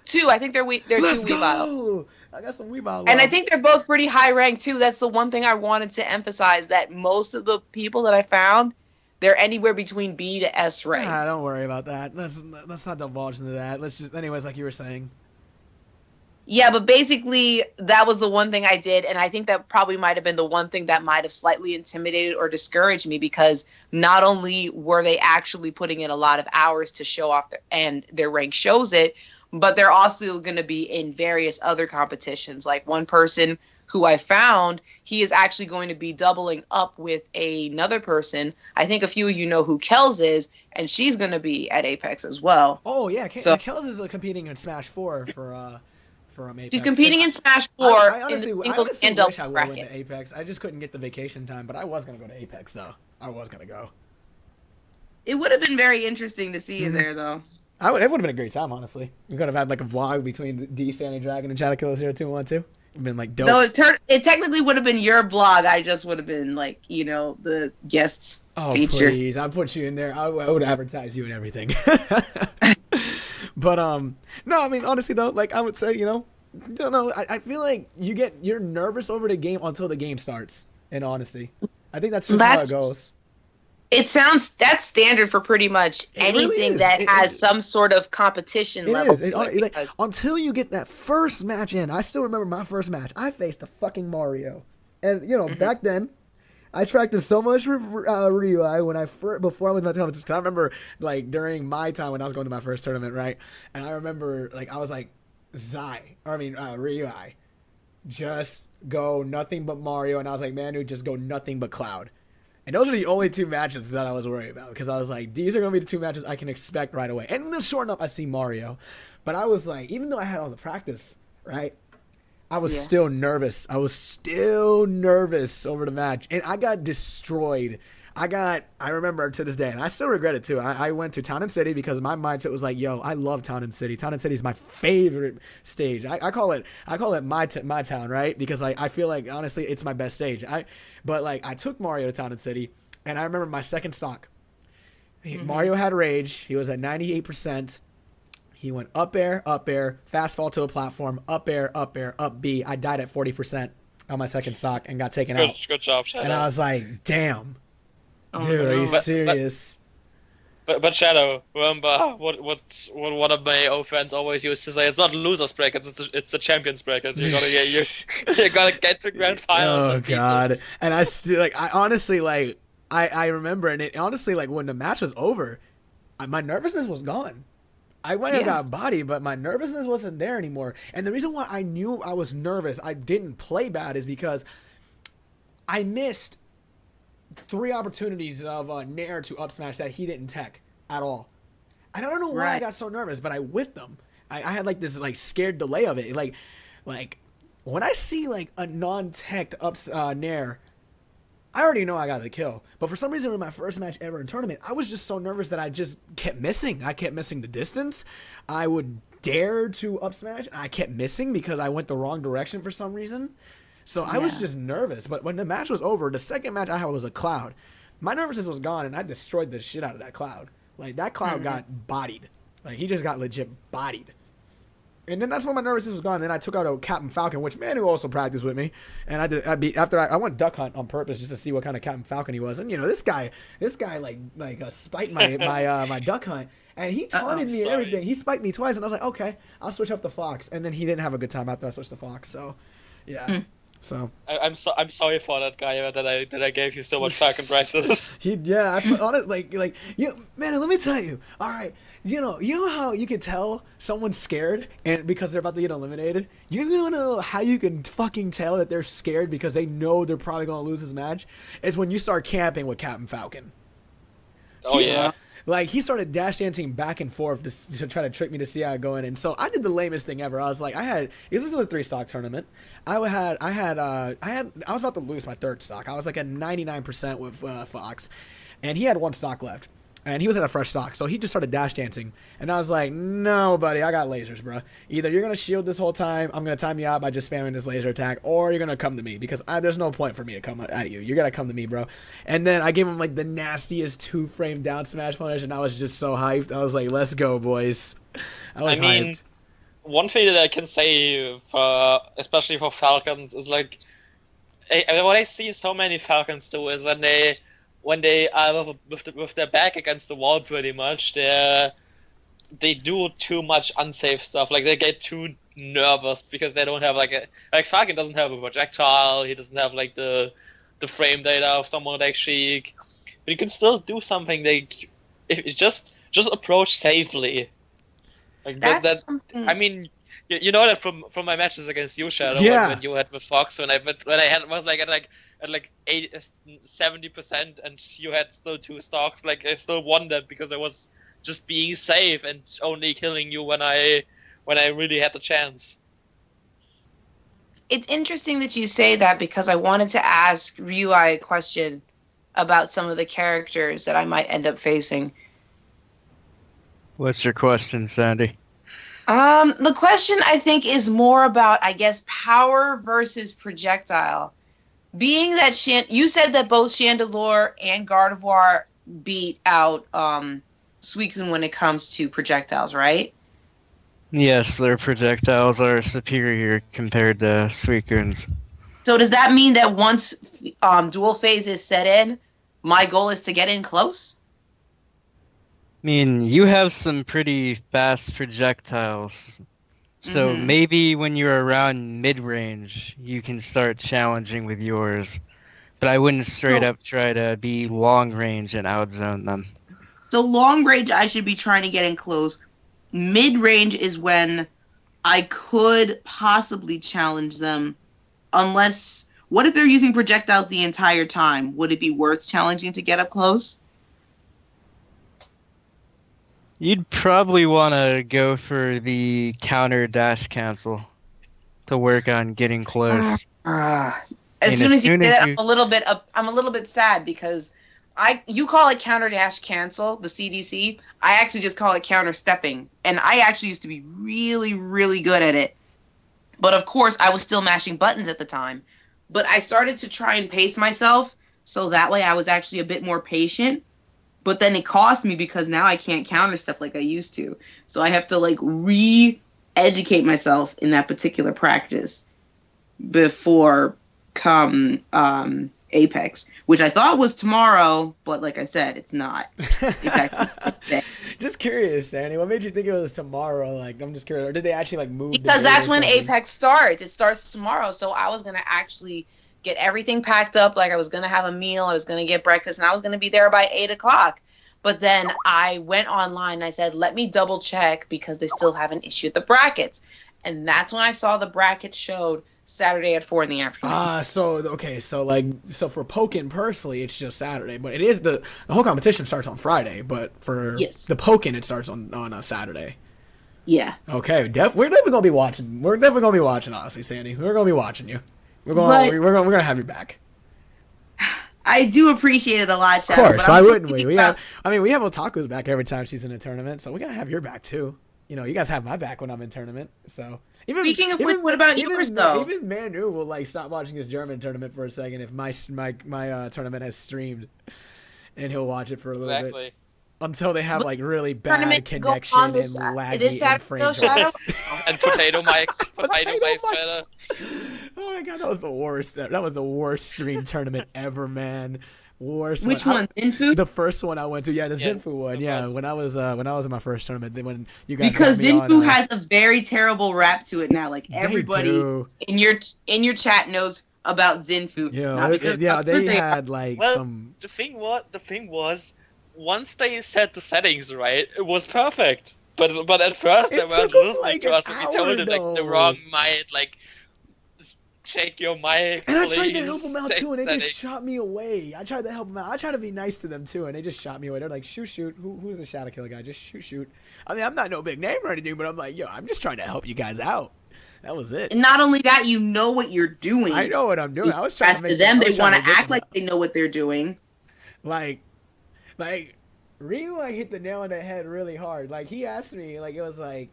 Speaker 3: Two. I think they're
Speaker 1: Let's
Speaker 3: two Weavile.
Speaker 1: go. I got some Weavile.
Speaker 3: And I
Speaker 1: love.
Speaker 3: think they're both pretty high ranked too. That's the one thing I wanted to emphasize, that most of the people that I found, they're anywhere between B to S rank.
Speaker 1: Don't worry about that. Let's not divulge into that. Let's just, anyways, like you were saying.
Speaker 3: Yeah, but basically that was the one thing I did, and I think that probably might have been the one thing that might have slightly intimidated or discouraged me, because not only were they actually putting in a lot of hours to show off and their rank shows it, but they're also going to be in various other competitions. Like one person who I found, he is actually going to be doubling up with another person. I think a few of you know who Kels is, and she's going to be at Apex as well.
Speaker 1: Oh yeah,
Speaker 3: So-
Speaker 1: Kels is competing in Smash 4 for Apex.
Speaker 3: She's competing in Smash 4
Speaker 1: I
Speaker 3: in
Speaker 1: honestly,
Speaker 3: the
Speaker 1: I
Speaker 3: singles
Speaker 1: honestly
Speaker 3: and doubles
Speaker 1: wish I would have went
Speaker 3: bracket.
Speaker 1: to Apex. I just couldn't get the vacation time, but I was gonna go to Apex though. I was gonna go.
Speaker 3: It would have been very interesting to see you
Speaker 1: Mhm.
Speaker 3: there, though.
Speaker 1: It would have been a great time, honestly. You could have had like a vlog between D, Standing Dragon, and Shadow Killer 0212. It'd been like dope.
Speaker 3: No, it technically would have been your blog. I just would have been like, the guests feature.
Speaker 1: Please, I put you in there. I would advertise you and everything. But no, I mean honestly though, like I would say, don't know. I feel like you're nervous over the game until the game starts. In honesty, I think that's just how it goes.
Speaker 3: That's standard for pretty much anything that has some sort of competition level to it.
Speaker 1: Like, until you get that first match in. I still remember my first match. I faced a fucking Mario, and back then, I practiced so much with Ryu before I went to my tournament. Because I remember like during my time when I was going to my first tournament, right? And I remember like I was like Ryu, just go nothing but Mario, and I was like Manu, just go nothing but Cloud. And those are the only two matches that I was worried about because I was like, these are going to be the two matches I can expect right away. And then sure enough, I see Mario. But I was like, even though I had all the practice, right, I was still nervous. I was still nervous over the match. And I got destroyed. I remember to this day, and I still regret it too. I went to Town and City because my mindset was like, yo, I love Town and City. Town and City is my favorite stage. I call it my town, right? Because I feel like, honestly, it's my best stage. But like I took Mario to Town and City, and I remember my second stock. Mario had rage. He was at 98%. He went up air, fast fall to a platform, up air, up B. I died at 40% on my second stock and got taken out.
Speaker 2: Good job, Shadow.
Speaker 1: And I was like, damn. Dude, are you serious?
Speaker 2: But Shadow, remember what one of my old friends always used to say? It's not losers bracket, it's the champions bracket. You gotta get to grand finals.
Speaker 1: Oh god! And I still I honestly I remember, and it honestly when the match was over, my nervousness was gone. I went and got body, but my nervousness wasn't there anymore. And the reason why I knew I was nervous, I didn't play bad, is because I missed 3 opportunities of Nair to up smash that he didn't tech at all. I don't know why I got so nervous, but I whiffed them. I had this scared delay of it. Like when I see a non-teched ups Nair, I already know I got the kill. But for some reason in my first match ever in tournament, I was just so nervous that I just kept missing. I kept missing the distance. I would dare to up smash, and I kept missing because I went the wrong direction for some reason. So I was just nervous. But when the match was over, the second match I had was a Cloud. My nervousness was gone, and I destroyed the shit out of that Cloud. That Cloud got bodied. He just got legit bodied. And then that's when my nervousness was gone. And then I took out a Captain Falcon, which Manu also practiced with me. And I went duck hunt on purpose just to see what kind of Captain Falcon he was. And this guy spiked my duck hunt. And he taunted me and everything. He spiked me twice, and I was like, okay, I'll switch up the Fox. And then he didn't have a good time after I switched the Fox. So, yeah. So
Speaker 2: I'm sorry for that guy that I gave you so much Falcon practice.
Speaker 1: Man, let me tell you. All right, you know how you can tell someone's scared and because they're about to get eliminated. You know how you can fucking tell that they're scared because they know they're probably gonna lose this match. Is when you start camping with Captain Falcon.
Speaker 2: Oh yeah.
Speaker 1: He started dash dancing back and forth to try to trick me to see how I go in. And so I did the lamest thing ever. I was like, this was a 3-stock tournament. I was about to lose my third stock. I was at 99% with Fox, and he had 1 stock left. And he was at a fresh stock, so he just started dash dancing. And I was like, no, buddy, I got lasers, bro. Either you're going to shield this whole time, I'm going to time you out by just spamming this laser attack, or you're going to come to me, because there's no point for me to come at you. You're going to come to me, bro. And then I gave him, the nastiest 2-frame down smash punish, and I was just so hyped. I was like, let's go, boys. I mean, hyped.
Speaker 2: One thing that I can say, especially for Falcons, is, what I see so many Falcons do is when they are with their back against the wall pretty much, they do too much unsafe stuff. They get too nervous because they don't have Falcon doesn't have a projectile, he doesn't have the frame data of someone like Sheik. But you can still do something if you just approach safely. I mean, you know that from my matches against you, Shadow, when you had with Fox, when I had was at 70% and you had still 2 stocks, I still won that because I was just being safe and only killing you when I really had the chance.
Speaker 3: It's interesting that you say that because I wanted to ask Ryu a question about some of the characters that I might end up facing.
Speaker 4: What's your question, Sandy?
Speaker 3: The question I think is more about, I guess, power versus projectile. Being that you said that both Chandelure and Gardevoir beat out Suicune when it comes to projectiles, right?
Speaker 4: Yes, their projectiles are superior compared to Suicune's.
Speaker 3: So does that mean that once dual phase is set in, my goal is to get in close?
Speaker 4: I mean, you have some pretty fast projectiles. So
Speaker 3: Mhm.
Speaker 4: maybe when you're around mid-range, you can start challenging with yours. But I wouldn't straight up try to be long range and outzone them.
Speaker 3: So long range, I should be trying to get in close. Mid range is when I could possibly challenge them, unless. What if they're using projectiles the entire time? Would it be worth challenging to get up close?
Speaker 4: You'd probably want to go for the counter dash cancel to work on getting close.
Speaker 3: As soon as you say that, I'm a little bit sad because you call it counter dash cancel, the CDC. I actually just call it counter stepping, and I actually used to be really, really good at it. But of course, I was still mashing buttons at the time. But I started to try and pace myself, so that way I was actually a bit more patient. But then it cost me because now I can't counter step like I used to. So I have to like re-educate myself in that particular practice before come Apex, which I thought was tomorrow, but like I said, it's not.
Speaker 1: Just curious, Sandy. What made you think it was tomorrow? Like, I'm just curious. Or did they actually like move?
Speaker 3: Because
Speaker 1: the
Speaker 3: that's
Speaker 1: date or
Speaker 3: when
Speaker 1: something?
Speaker 3: Apex starts. It starts tomorrow, so I was gonna actually get everything packed up. Like I was gonna have a meal, I was gonna get breakfast, and I was gonna be there by 8:00. But then I went online and I said, let me double check because they still haven't issued the brackets. And that's when I saw the bracket showed Saturday at 4 in the afternoon.
Speaker 1: So for Pokken personally, it's just Saturday, but it is the whole competition starts on Friday. But for the Pokken, it starts on a Saturday.
Speaker 3: Yeah.
Speaker 1: Okay, we're definitely gonna be watching. We're definitely gonna be watching. Honestly, Sandy, we're gonna be watching you. We're gonna have you back.
Speaker 3: I do appreciate it a lot, Shadow.
Speaker 1: Of course, why wouldn't we? We have Otaku's back every time she's in a tournament, so we gotta have your back too. You know, you guys have my back when I'm in tournament. So
Speaker 3: speaking of which, what about yours though?
Speaker 1: Even Manu will like stop watching his German tournament for a second if my tournament has streamed, and he'll watch it for a little bit until they have like really bad connection and laggy and frame drops.
Speaker 2: And potato mics, Shadow.
Speaker 1: Oh my god, that was the worst. That was the worst stream tournament ever, man. Worst.
Speaker 3: Which one? Zinfu?
Speaker 1: The first one I went to, the Zinfu one. Yeah, when I was in my first tournament, when you guys
Speaker 3: because
Speaker 1: got me
Speaker 3: Zinfu
Speaker 1: on,
Speaker 3: has a very terrible rap to it now. Like everybody in your chat knows about Zinfu.
Speaker 1: Yeah, they had like some.
Speaker 2: The thing was, once they set the settings right, it was perfect. But at first they weren't listening to us. We told them like the wrong mic, like check your mic.
Speaker 1: And I tried to help them out too, and they just shot me away. I tried to help them out. I tried to be nice to them too, and they just shot me away. They're like, shoot. Who's the Shadow Killer guy? Just shoot. I mean, I'm not no big name or anything, but I'm like, yo, I'm just trying to help you guys out. That was it.
Speaker 3: And not only that, you know what you're doing.
Speaker 1: I know what I'm doing. I was trying to make
Speaker 3: them. They want to act like they know what they're doing.
Speaker 1: Like Ryu, I hit the nail on the head really hard. Like he asked me, like it was like,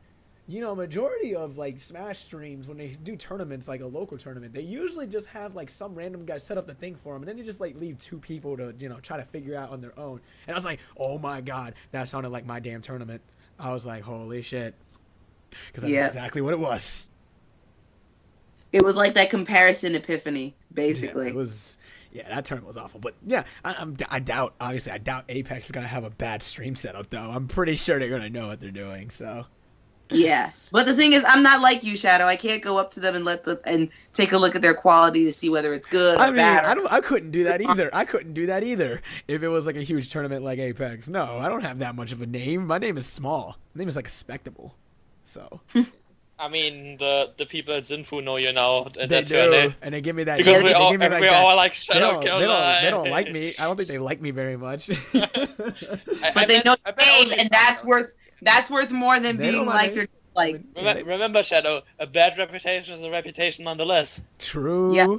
Speaker 1: you know, majority of like Smash streams when they do tournaments, like a local tournament, they usually just have like some random guy set up the thing for them, and then they just like leave two people to, you know, try to figure out on their own. And I was like, oh my god, that sounded like my damn tournament. I was like, holy shit, because that's exactly what it was.
Speaker 3: It was like that comparison epiphany, basically.
Speaker 1: Yeah, it was. Yeah, that tournament was awful. But yeah, I doubt Apex is gonna have a bad stream setup though. I'm pretty sure they're gonna know what they're doing. So.
Speaker 3: Yeah, but the thing is, I'm not like you, Shadow. I can't go up to them and take a look at their quality to see whether it's good or bad.
Speaker 1: I couldn't do that either. If it was like a huge tournament like Apex. No, I don't have that much of a name. My name is small. My name is like a spectable. So.
Speaker 2: I mean, the people at Zinfu know you now.
Speaker 1: They do, and they give me that.
Speaker 2: Because we all like Shadow Killer.
Speaker 1: They don't like me. I don't think they like me very much.
Speaker 3: But they know your name, and that's worth more than being liked or disliked.
Speaker 2: Remember, Shadow, a bad reputation is a reputation nonetheless.
Speaker 1: True.
Speaker 3: Yeah.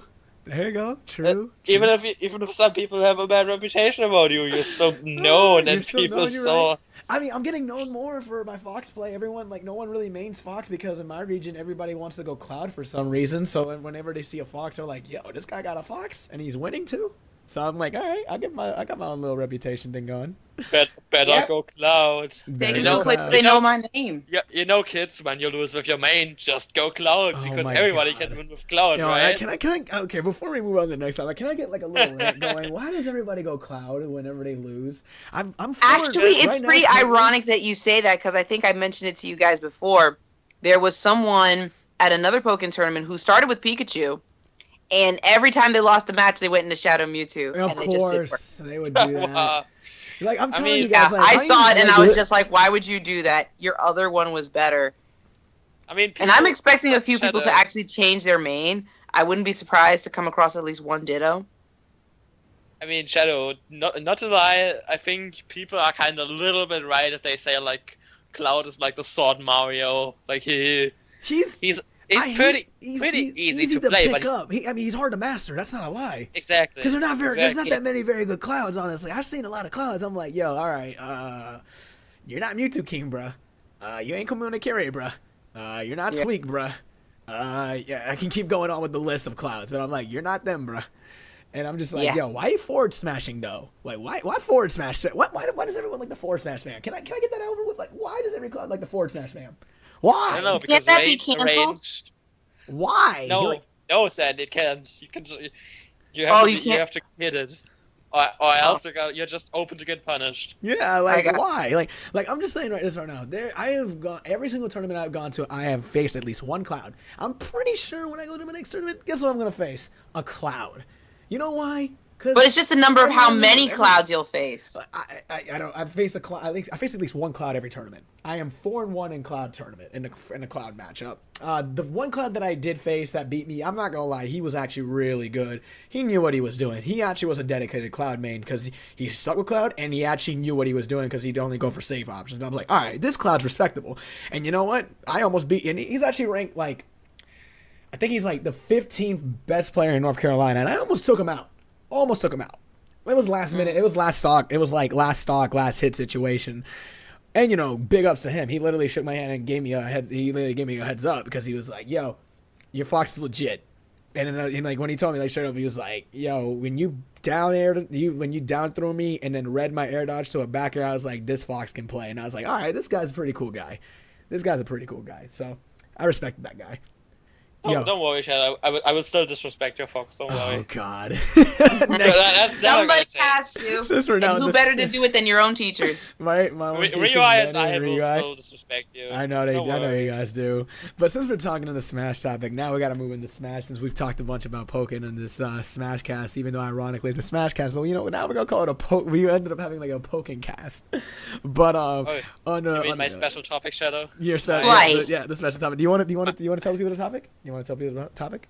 Speaker 1: There you go. True.
Speaker 2: Even if some people have a bad reputation about you, you're still known,
Speaker 1: You're
Speaker 2: and
Speaker 1: still
Speaker 2: people
Speaker 1: known, you're
Speaker 2: saw.
Speaker 1: right. I mean, I'm getting known more for my Fox play. Everyone, like, no one really mains Fox because in my region, everybody wants to go Cloud for some reason. So whenever they see a Fox, they're like, "Yo, this guy got a Fox and he's winning too." So I'm like, "All right, I got my own little reputation thing going."
Speaker 2: Better
Speaker 3: Yep.
Speaker 2: go Cloud.
Speaker 3: They
Speaker 2: You
Speaker 3: know,
Speaker 2: know,
Speaker 3: place,
Speaker 1: Cloud.
Speaker 3: they know my name.
Speaker 2: You know, kids, when you lose with your main, just go Cloud
Speaker 1: Oh
Speaker 2: because
Speaker 1: my
Speaker 2: everybody
Speaker 1: God.
Speaker 2: can win with Cloud,
Speaker 1: You know,
Speaker 2: right?
Speaker 1: can I? Okay, before we move on to the next topic, can I get like a little rant going? Why does everybody go Cloud whenever they lose? I'm forward
Speaker 3: Actually, it's
Speaker 1: right now,
Speaker 3: pretty
Speaker 1: currently-
Speaker 3: ironic that you say that because I think I mentioned it to you guys before. There was someone at another Pokken tournament who started with Pikachu, and every time they lost a match, they went into Shadow Mewtwo.
Speaker 1: Of
Speaker 3: and it just didn't work.
Speaker 1: course, they would do that. Like I'm telling
Speaker 2: mean,
Speaker 1: you guys,
Speaker 3: Yeah,
Speaker 1: like,
Speaker 3: I saw it and I was
Speaker 1: just.
Speaker 3: just like, why would you do that? Your other one was better.
Speaker 2: I mean,
Speaker 3: And I'm
Speaker 2: people-
Speaker 3: expecting a few people to
Speaker 2: Shadow.
Speaker 3: actually change their main. I wouldn't be surprised to come across at least one Ditto.
Speaker 2: I mean, Shadow. Not to lie, I think people are kind of a little bit right if they say like Cloud is like the Sword Mario. Like
Speaker 1: He's
Speaker 2: he's
Speaker 1: I
Speaker 2: pretty
Speaker 1: hate- he's
Speaker 2: easy to play,
Speaker 1: pick
Speaker 2: but
Speaker 1: up. I mean, he's hard to master. That's not a lie.
Speaker 2: exactly
Speaker 1: Because they're not very. There's not
Speaker 2: exactly.
Speaker 1: that many very good clouds. Honestly, I've seen a lot of clouds. I'm like, yo, all right, you're not Mewtwo King, bruh. You ain't Communicare, bruh. You're not
Speaker 3: Yeah.
Speaker 1: Squeak, bruh. Yeah, I can keep going on with the list of clouds, but I'm like, you're not them, bruh. And I'm just like,
Speaker 3: Yeah.
Speaker 1: yo, why are you forward smashing though? Like, why forward smash? Why does everyone like the forward smash man? Can I get that over with? Like, why does every cloud like the forward smash man? Why?
Speaker 2: I don't know
Speaker 3: Can't
Speaker 2: because
Speaker 3: that be
Speaker 2: range,
Speaker 3: canceled?
Speaker 2: range.
Speaker 1: Why?
Speaker 2: No,
Speaker 1: You're like,
Speaker 2: no, Sad, it can't. You can. You have
Speaker 3: Oh,
Speaker 2: to.
Speaker 3: you
Speaker 2: You
Speaker 3: can't-
Speaker 2: have to hit it, or else you're just open to get punished.
Speaker 1: yeah, like
Speaker 3: got-
Speaker 1: why? Like I'm just saying right now. I have gone every single tournament I've gone to. I have faced at least one cloud. I'm pretty sure when I go to my next tournament, guess what I'm gonna face? A cloud. You know why?
Speaker 3: But it's just a number of how
Speaker 1: Everyone-
Speaker 3: many
Speaker 1: everyone-
Speaker 3: clouds you'll face.
Speaker 1: I don't. I've faced a cloud. I faced at least one cloud every tournament. I am 4-1 in cloud tournament in a cloud matchup. The one cloud that I did face that beat me, I'm not gonna lie, he was actually really good. He knew what he was doing. He actually was a dedicated cloud main because he stuck with cloud and he actually knew what he was doing because he'd only go for safe options. I'm like, all right, this cloud's respectable. And you know what? I almost beat. And he's actually ranked like, I think he's like the 15th best player in North Carolina, and I almost took him out. It was last minute. It was last stock. It was like last hit situation. And you know, big ups to him. He literally shook my hand and gave me a head. He literally gave me a heads up because he was like, "Yo, your Fox is legit." And then, like when he told me like straight up, he was like, "Yo, when you down threw me and then read my air dodge to a back air, I was like, this Fox can play." And I was like, "All right, this guy's a pretty cool guy. So I respected that guy."
Speaker 2: Don't worry, Shadow. I will still disrespect your Fox. Don't
Speaker 1: Oh
Speaker 2: worry.
Speaker 1: God.
Speaker 2: That's never
Speaker 3: Somebody
Speaker 2: gonna change.
Speaker 3: has to.
Speaker 1: Since we're now
Speaker 3: And
Speaker 1: in
Speaker 3: who
Speaker 1: this-
Speaker 3: better to do it than your own teachers?
Speaker 1: my own teachers,
Speaker 2: Ryui and
Speaker 1: Manny
Speaker 2: I
Speaker 1: and
Speaker 2: will
Speaker 1: Ryui.
Speaker 2: still disrespect you.
Speaker 1: I know
Speaker 2: Don't
Speaker 1: I know
Speaker 2: worry.
Speaker 1: you guys do. But since we're talking on the Smash topic, now we got to move into Smash since we've talked a bunch about Pokken in this Smash cast. Even though ironically it's a Smash cast, but you know now we're gonna call it a Poke. We ended up having like a Pokken cast. But
Speaker 2: Oh,
Speaker 1: on
Speaker 2: you mean
Speaker 1: on
Speaker 2: my special topic, Shadow?
Speaker 1: your special
Speaker 3: Right.
Speaker 1: the special topic. Do you want to tell people the topic? You want to tell people the topic?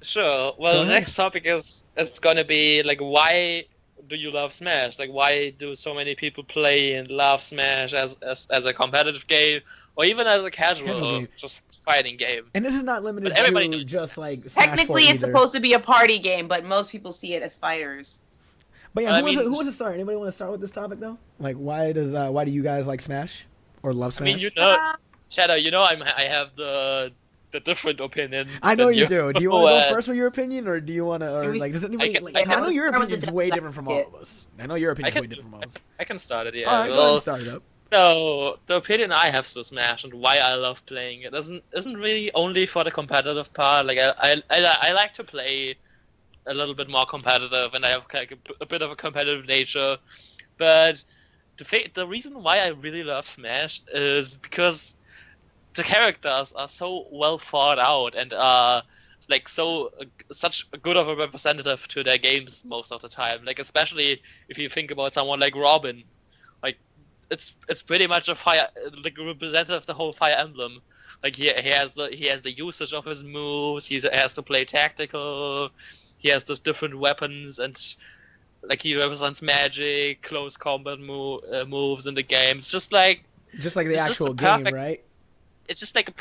Speaker 2: Sure.
Speaker 1: Go
Speaker 2: Well, the
Speaker 1: ahead.
Speaker 2: next topic is gonna be like, why do you love Smash? Like, why do so many people play and love Smash as a competitive game, or even as a
Speaker 1: Casual
Speaker 2: casual,
Speaker 1: game.
Speaker 2: just fighting game?
Speaker 1: And this is not limited
Speaker 2: But everybody
Speaker 1: to
Speaker 2: knows.
Speaker 1: just like Smash
Speaker 3: Technically,
Speaker 1: 4
Speaker 3: it's
Speaker 1: either.
Speaker 3: supposed to be a party game, but most people see it as fighters.
Speaker 1: But yeah,
Speaker 2: I
Speaker 1: who
Speaker 2: mean-
Speaker 1: was to start? Anybody want to start with this topic though? Like, why do you guys like Smash or love
Speaker 2: I
Speaker 1: Smash?
Speaker 2: mean, you know, Shadow, you know, I have the different opinion.
Speaker 1: I know
Speaker 2: than
Speaker 1: you do. Do you want to
Speaker 2: Uh,
Speaker 1: go first with your opinion, or do you want to, or
Speaker 3: we-
Speaker 1: like, does anybody?
Speaker 2: can-
Speaker 1: like,
Speaker 2: I
Speaker 1: I know
Speaker 2: can-
Speaker 1: your
Speaker 3: start with
Speaker 1: opinion's
Speaker 3: the
Speaker 1: way
Speaker 3: death
Speaker 1: different from all
Speaker 3: kit.
Speaker 1: of us. I know your opinion's
Speaker 2: I
Speaker 1: way
Speaker 2: can-
Speaker 1: different from all of us.
Speaker 2: I can start it. Yeah.
Speaker 1: All right, go ahead
Speaker 2: Well,
Speaker 1: and start it up.
Speaker 2: so the opinion I have with Smash and why I love playing it isn't really only for the competitive part. Like I like to play a little bit more competitive, and I have like a bit of a competitive nature. But the reason why I really love Smash is because the characters are so well thought out and it's like such a good of a representative to their games most of the time. Like especially if you think about someone like Robin, like it's pretty much a like a representative of the whole Fire Emblem. Like he has the usage of his moves. He has to play tactical. He has those different weapons and like he represents magic, close combat moves in the game. It's just like
Speaker 1: the
Speaker 2: it's just
Speaker 1: actual
Speaker 2: a
Speaker 1: game,
Speaker 2: perfect-
Speaker 1: right?
Speaker 2: it's just like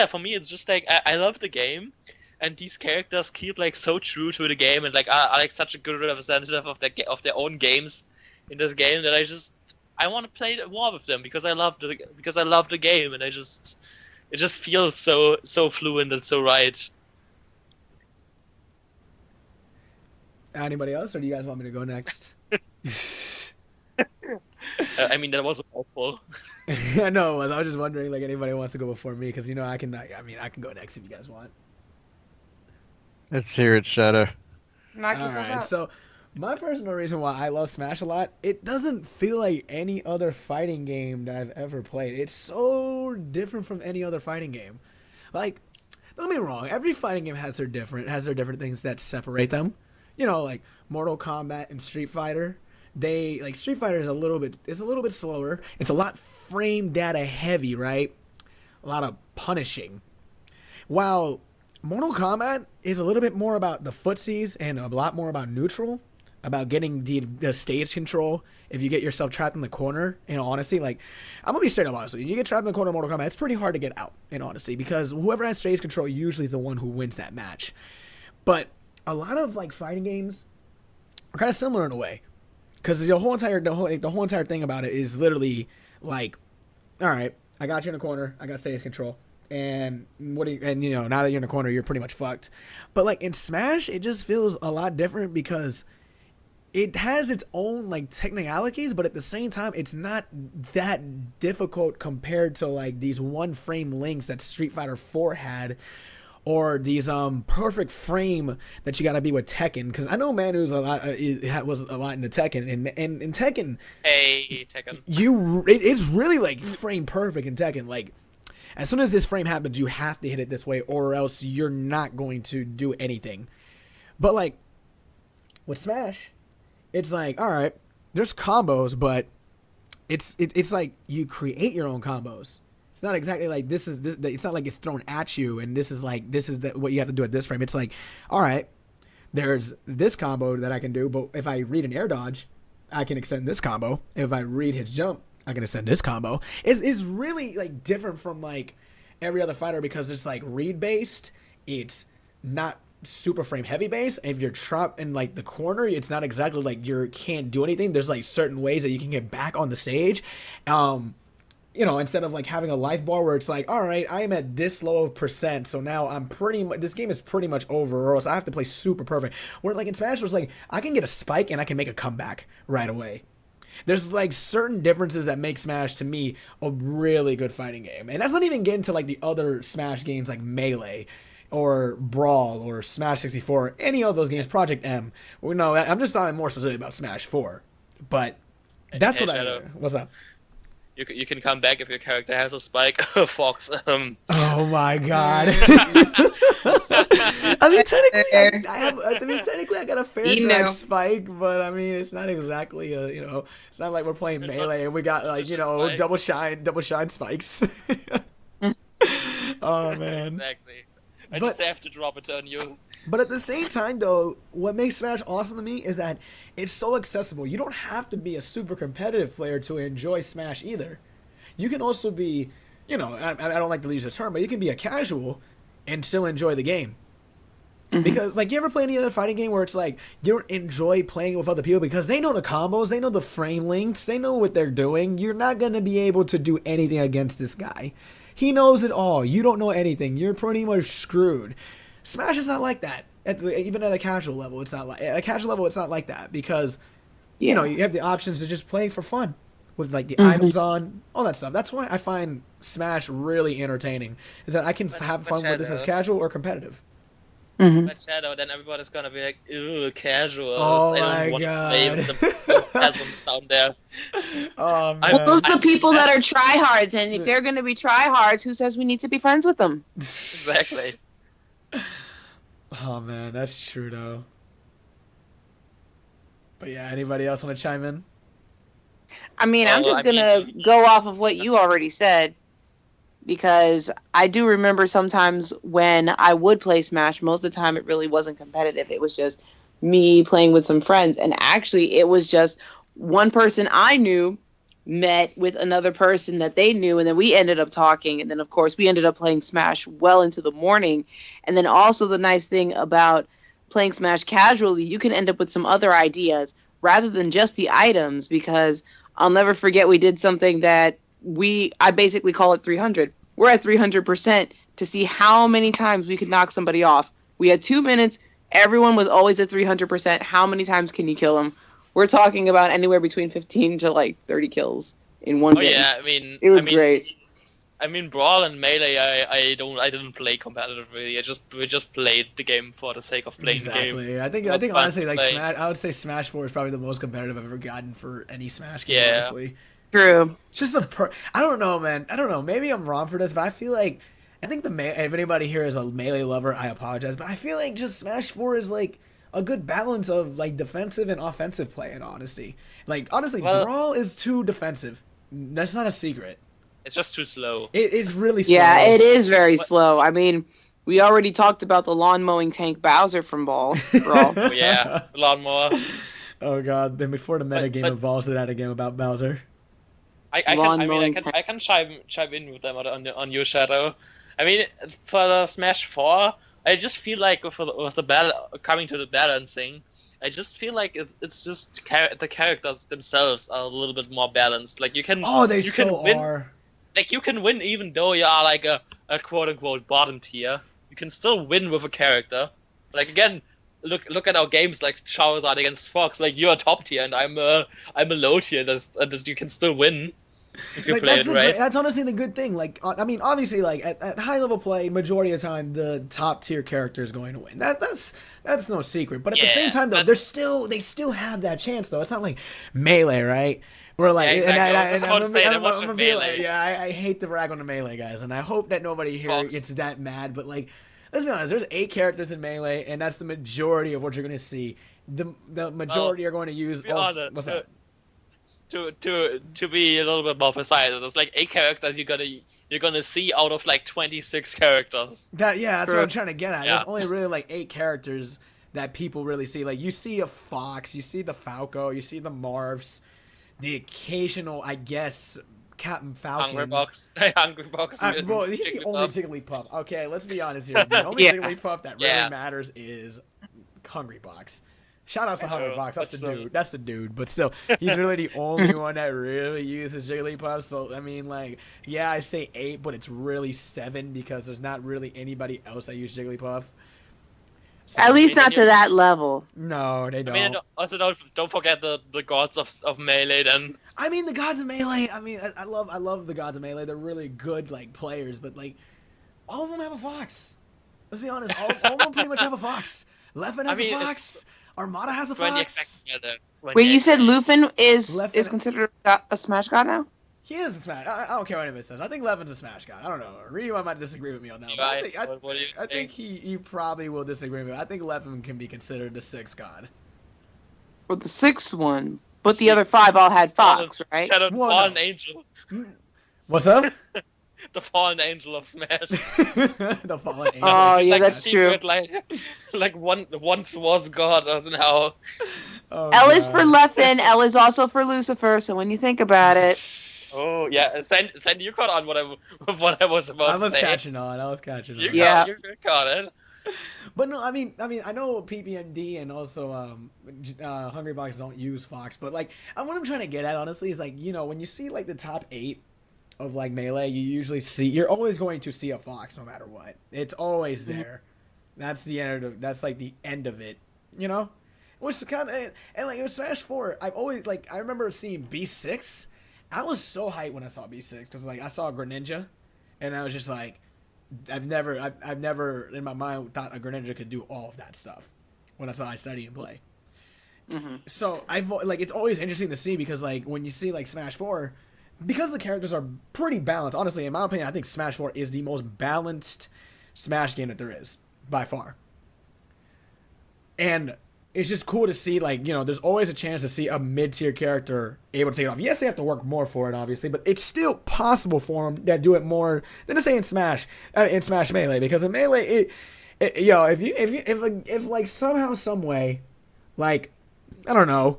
Speaker 2: for me it's just like I love the game, and these characters keep like so true to the game and like are like such a good representative of their own games in this game that I want to play more with them because I love the game and it just feels so fluent and so right.
Speaker 1: Anybody else, or do you guys want me to go next?
Speaker 2: I mean, that was awful.
Speaker 1: I know. I was just wondering, like, anybody wants to go before me, because I can go next if you guys want.
Speaker 4: Let's hear it, Shadow.
Speaker 3: Knock
Speaker 1: All
Speaker 3: yourself
Speaker 1: right.
Speaker 3: out.
Speaker 1: So, my personal reason why I love Smash a lot, it doesn't feel like any other fighting game that I've ever played. It's so different from any other fighting game. Like, don't get me wrong. Every fighting game has their different things that separate them. Like Mortal Kombat and Street Fighter. Street Fighter is a little bit slower. It's a lot frame data heavy, right? A lot of punishing. While Mortal Kombat is a little bit more about the footsies and a lot more about neutral, about getting the stage control. If you get yourself trapped in the corner, in honesty, like, I'm gonna be straight up honest with you. You get trapped in the corner of Mortal Kombat, it's pretty hard to get out, in honesty, because whoever has stage control usually is the one who wins that match. But a lot of like fighting games are kind of similar in a way. Because the whole entire thing about it is literally like, all right, I got you in the corner, I got stage control, and now that you're in the corner, you're pretty much fucked. But like in Smash, it just feels a lot different because it has its own like technicalities, but at the same time, it's not that difficult compared to like these one frame links that Street Fighter 4 had. Or these perfect frame that you gotta be with Tekken, because I know Manu's was a lot into Tekken, and in Tekken,
Speaker 2: Hey, Tekken.
Speaker 1: it's really like frame perfect in Tekken. Like, as soon as this frame happens, you have to hit it this way, or else you're not going to do anything. But like with Smash, it's like, all right, there's combos, but it's like you create your own combos. It's not exactly like it's not like it's thrown at you and this is what you have to do at this frame. It's like, all right, there's this combo that I can do, but if I read an air dodge, I can extend this combo. If I read his jump, I can extend this combo. It's really like different from like every other fighter because it's like read based. It's not super frame heavy based. If you're trapped in like the corner, it's not exactly like you can't do anything. There's like certain ways that you can get back on the stage. Instead of like having a life bar where it's like, all right, I am at this low of percent, so now this game is pretty much over, or else I have to play super perfect. Where like in Smash, it's like I can get a spike and I can make a comeback right away. There's like certain differences that make Smash to me a really good fighting game, and that's not even getting to like the other Smash games like Melee or Brawl or Smash 64, or any of those games, Project M. No, I'm just talking more specifically about Smash 4, but that's what
Speaker 2: Shadow.
Speaker 1: What's up?
Speaker 2: You can come back if your character has a spike. Fox.
Speaker 1: Oh my god. I mean, technically, I got a fair track spike, but I mean, it's not exactly it's not like we're playing Melee and we got like double shine spikes. Oh man.
Speaker 2: Exactly. I just have to drop it on you.
Speaker 1: But at the same time, though, what makes Smash awesome to me is that it's so accessible. You don't have to be a super competitive player to enjoy Smash either. You can also be, I don't like to use the term, but you can be a casual and still enjoy the game. Because, like, you ever play any other fighting game where it's like, you don't enjoy playing with other people because they know the combos, they know the frame links, they know what they're doing. You're not going to be able to do anything against this guy. He knows it all. You don't know anything. You're pretty much screwed. Smash is not like that. Even at a casual level, it's not like that because you have the options to just play for fun with like the items on, all that stuff. That's why I find Smash really entertaining. Is that I can have fun with this as casual or competitive.
Speaker 2: But Shadow, then everybody's gonna be like, "Ooh, casual."
Speaker 1: Oh
Speaker 2: I
Speaker 1: my god!
Speaker 2: The peasants down there.
Speaker 1: Oh man!
Speaker 3: Well, those are the people that are tryhards, and if they're gonna be tryhards, who says we need to be friends with them?
Speaker 2: Exactly.
Speaker 1: Oh man, that's true though. But yeah, anybody else want to chime in?
Speaker 3: I mean, I'm just gonna go off of what you already said, because I do remember sometimes when I would play Smash, most of the time it really wasn't competitive. It was just me playing with some friends, and actually it was just one person I knew met with another person that they knew, and then we ended up talking, and then of course we ended up playing Smash well into the morning. And then also the nice thing about playing Smash casually, you can end up with some other ideas rather than just the items, because I'll never forget we did something that I basically call it 300. We're at 300% to see how many times we could knock somebody off. We had 2 minutes. Everyone was always at 300%. How many times can you kill them? We're talking about anywhere between 15 to like 30 kills in one game.
Speaker 2: Yeah,
Speaker 3: it was great.
Speaker 2: I mean, Brawl and Melee, I didn't play competitively. We just played the game for the sake of playing the game.
Speaker 1: Exactly. I think honestly, like I would say Smash 4 is probably the most competitive I've ever gotten for any Smash game.
Speaker 2: Yeah.
Speaker 1: Honestly,
Speaker 3: True.
Speaker 1: it's just I don't know, man. I don't know. Maybe I'm wrong for this, but I feel like if anybody here is a Melee lover, I apologize, but I feel like just Smash 4 is like a good balance of like defensive and offensive play. In honesty, Brawl is too defensive. That's not a secret.
Speaker 2: It's just too slow.
Speaker 1: It is really slow.
Speaker 3: Yeah, it is very slow. I mean, we already talked about the lawn mowing tank Bowser from Brawl.
Speaker 2: Oh, yeah, a lot more.
Speaker 1: Oh god! Then before the meta game evolves to that again about Bowser.
Speaker 2: I can chime in with them on your Shadow. I mean, for the Smash 4, I just feel like with the coming to the balancing, I just feel like it's just the characters themselves are a little bit more balanced. Like you can win. Like you can win even though you are like a quote unquote bottom tier. You can still win with a character. Like again, look at our games like Charizard against Fox. Like you're a top tier and I'm a low tier. And you can still win if you play it right.
Speaker 1: That's honestly the good thing. Like I mean, obviously, like at high level play, majority of the time the top tier character is going to win. That's no secret. But at the same time, though, they still have that chance. Though it's not like Melee, right? We're like, I hate to rag on the Melee guys, and I hope that nobody here gets that mad. But like, let's be honest, there's 8 characters in Melee, and that's the majority of what you're going to see. The majority are going to use. What's that?
Speaker 2: To be a little bit more precise, there's like 8 characters you're gonna see out of like 26 characters.
Speaker 1: That's what I'm trying to get at. Yeah. There's only really like 8 characters that people really see. Like you see a Fox, you see the Falco, you see the Marvs. The occasional, I guess, Captain Falcon.
Speaker 2: Hungry Box.
Speaker 1: Well, he's the only Jigglypuff. Okay, let's be honest here. The only Jigglypuff that really matters is Hungry Box. Shout out to Hungry Box. That's the dude. But still, he's really the only one that really uses Jigglypuff. So, I mean, like, yeah, I say 8, but it's really 7 because there's not really anybody else that uses Jigglypuff.
Speaker 3: So, at least not to that level.
Speaker 1: No, they don't.
Speaker 2: I mean, also don't forget the gods of Melee then.
Speaker 1: I mean, the gods of Melee. I mean, I love the gods of Melee. They're really good like players, but like all of them have a Fox. Let's be honest. All of them pretty much have a Fox. Leffen has a Fox. Armada has a Fox.
Speaker 3: Wait, you said Lufin is considered a Smash God now?
Speaker 1: He is a Smash. I don't care what anybody says. I think Leffen's a Smash God. I don't know. Ryu might disagree with me on that. I think he probably will disagree with me. I think Leffen can be considered the 6th God.
Speaker 3: Well, the 6th one. But the other 5 all had Fox, right?
Speaker 2: Fallen Angel.
Speaker 1: What's up?
Speaker 2: The Fallen Angel of Smash.
Speaker 1: The Fallen Angel.
Speaker 3: Oh, yeah, that's true.
Speaker 2: Like once was God, I don't know.
Speaker 3: L is for Leffen. L is also for Lucifer. So when you think about it.
Speaker 2: Oh yeah, Sandy, you caught on what I was about to say.
Speaker 1: I was catching on.
Speaker 2: You caught it.
Speaker 1: But no, I mean, I know PPMD and also Hungry Box don't use Fox, but like, what I'm trying to get at honestly is like, you know, when you see like the top 8 of like Melee, you're always going to see a Fox no matter what. It's always there. That's the end. That's like the end of it, you know. Which is kind of, and like with Smash 4, I've always like I remember seeing B6. I was so hyped when I saw B6 because like I saw Greninja, and I was just like, I've never in my mind thought a Greninja could do all of that stuff when I saw I study and play. Mm-hmm. So it's always interesting to see because like when you see like Smash 4, because the characters are pretty balanced. Honestly, in my opinion, I think Smash 4 is the most balanced Smash game that there is by far, and it's just cool to see, like, you know, there's always a chance to see a mid-tier character able to take it off. Yes, they have to work more for it, obviously, but it's still possible for them that do it more than to say in Smash Melee, because in Melee, if like somehow, some way, like, I don't know,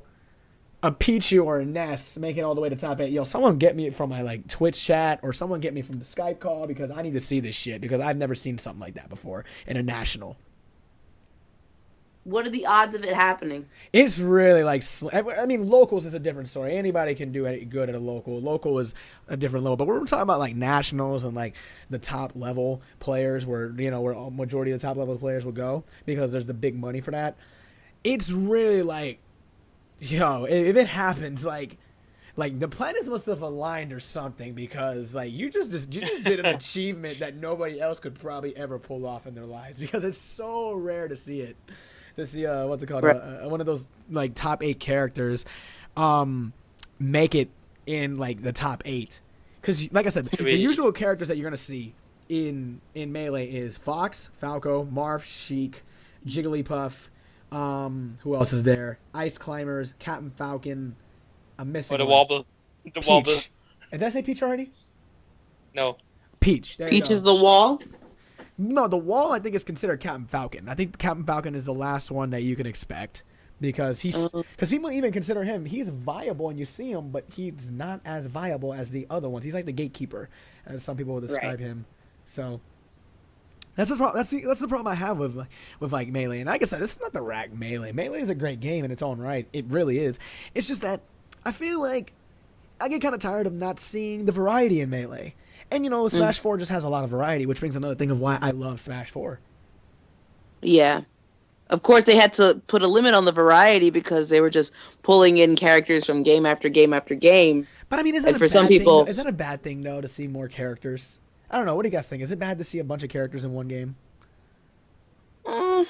Speaker 1: a Pichu or a Ness making it all the way to top 8. Yo, someone get me from my like Twitch chat or someone get me from the Skype call because I need to see this shit because I've never seen something like that before in a national.
Speaker 3: What are the odds of it happening?
Speaker 1: It's really like, I mean, locals is a different story. Anybody can do it good at a local. Local is a different level. But we're talking about like nationals and like the top level players where, you know, where a majority of the top level players will go because there's the big money for that. It's really like, yo, if it happens, like the planets must have aligned or something because like you just did an achievement that nobody else could probably ever pull off in their lives because it's so rare to see it. To see what's it called, one of those like top 8 characters make it in like the top 8 because like I said, the usual characters that you're gonna see in Melee is Fox, Falco, Marth, Sheik, Jigglypuff, who else is there, Ice Climbers, Captain Falcon. I'm missing
Speaker 2: the Wobble. The Wobble.
Speaker 1: Did I say Peach already?
Speaker 2: No.
Speaker 1: Peach.
Speaker 3: Peach is the wall?
Speaker 1: No, the wall I think is considered Captain Falcon. I think Captain Falcon is the last one that you can expect because people even consider him, he's viable and you see him, but he's not as viable as the other ones. He's like the gatekeeper, as some people would describe him. So that's the problem. That's the problem I have with like Melee. And like I said, this is not the rack Melee. Melee is a great game in its own right. It really is. It's just that I feel like I get kind of tired of not seeing the variety in Melee. And, you know, Smash 4 just has a lot of variety, which brings another thing of why I love Smash 4.
Speaker 3: Yeah. Of course, they had to put a limit on the variety because they were just pulling in characters from game after game after game.
Speaker 1: But, I mean, is that a bad thing, though, to see more characters? I don't know. What do you guys think? Is it bad to see a bunch of characters in one game?
Speaker 3: I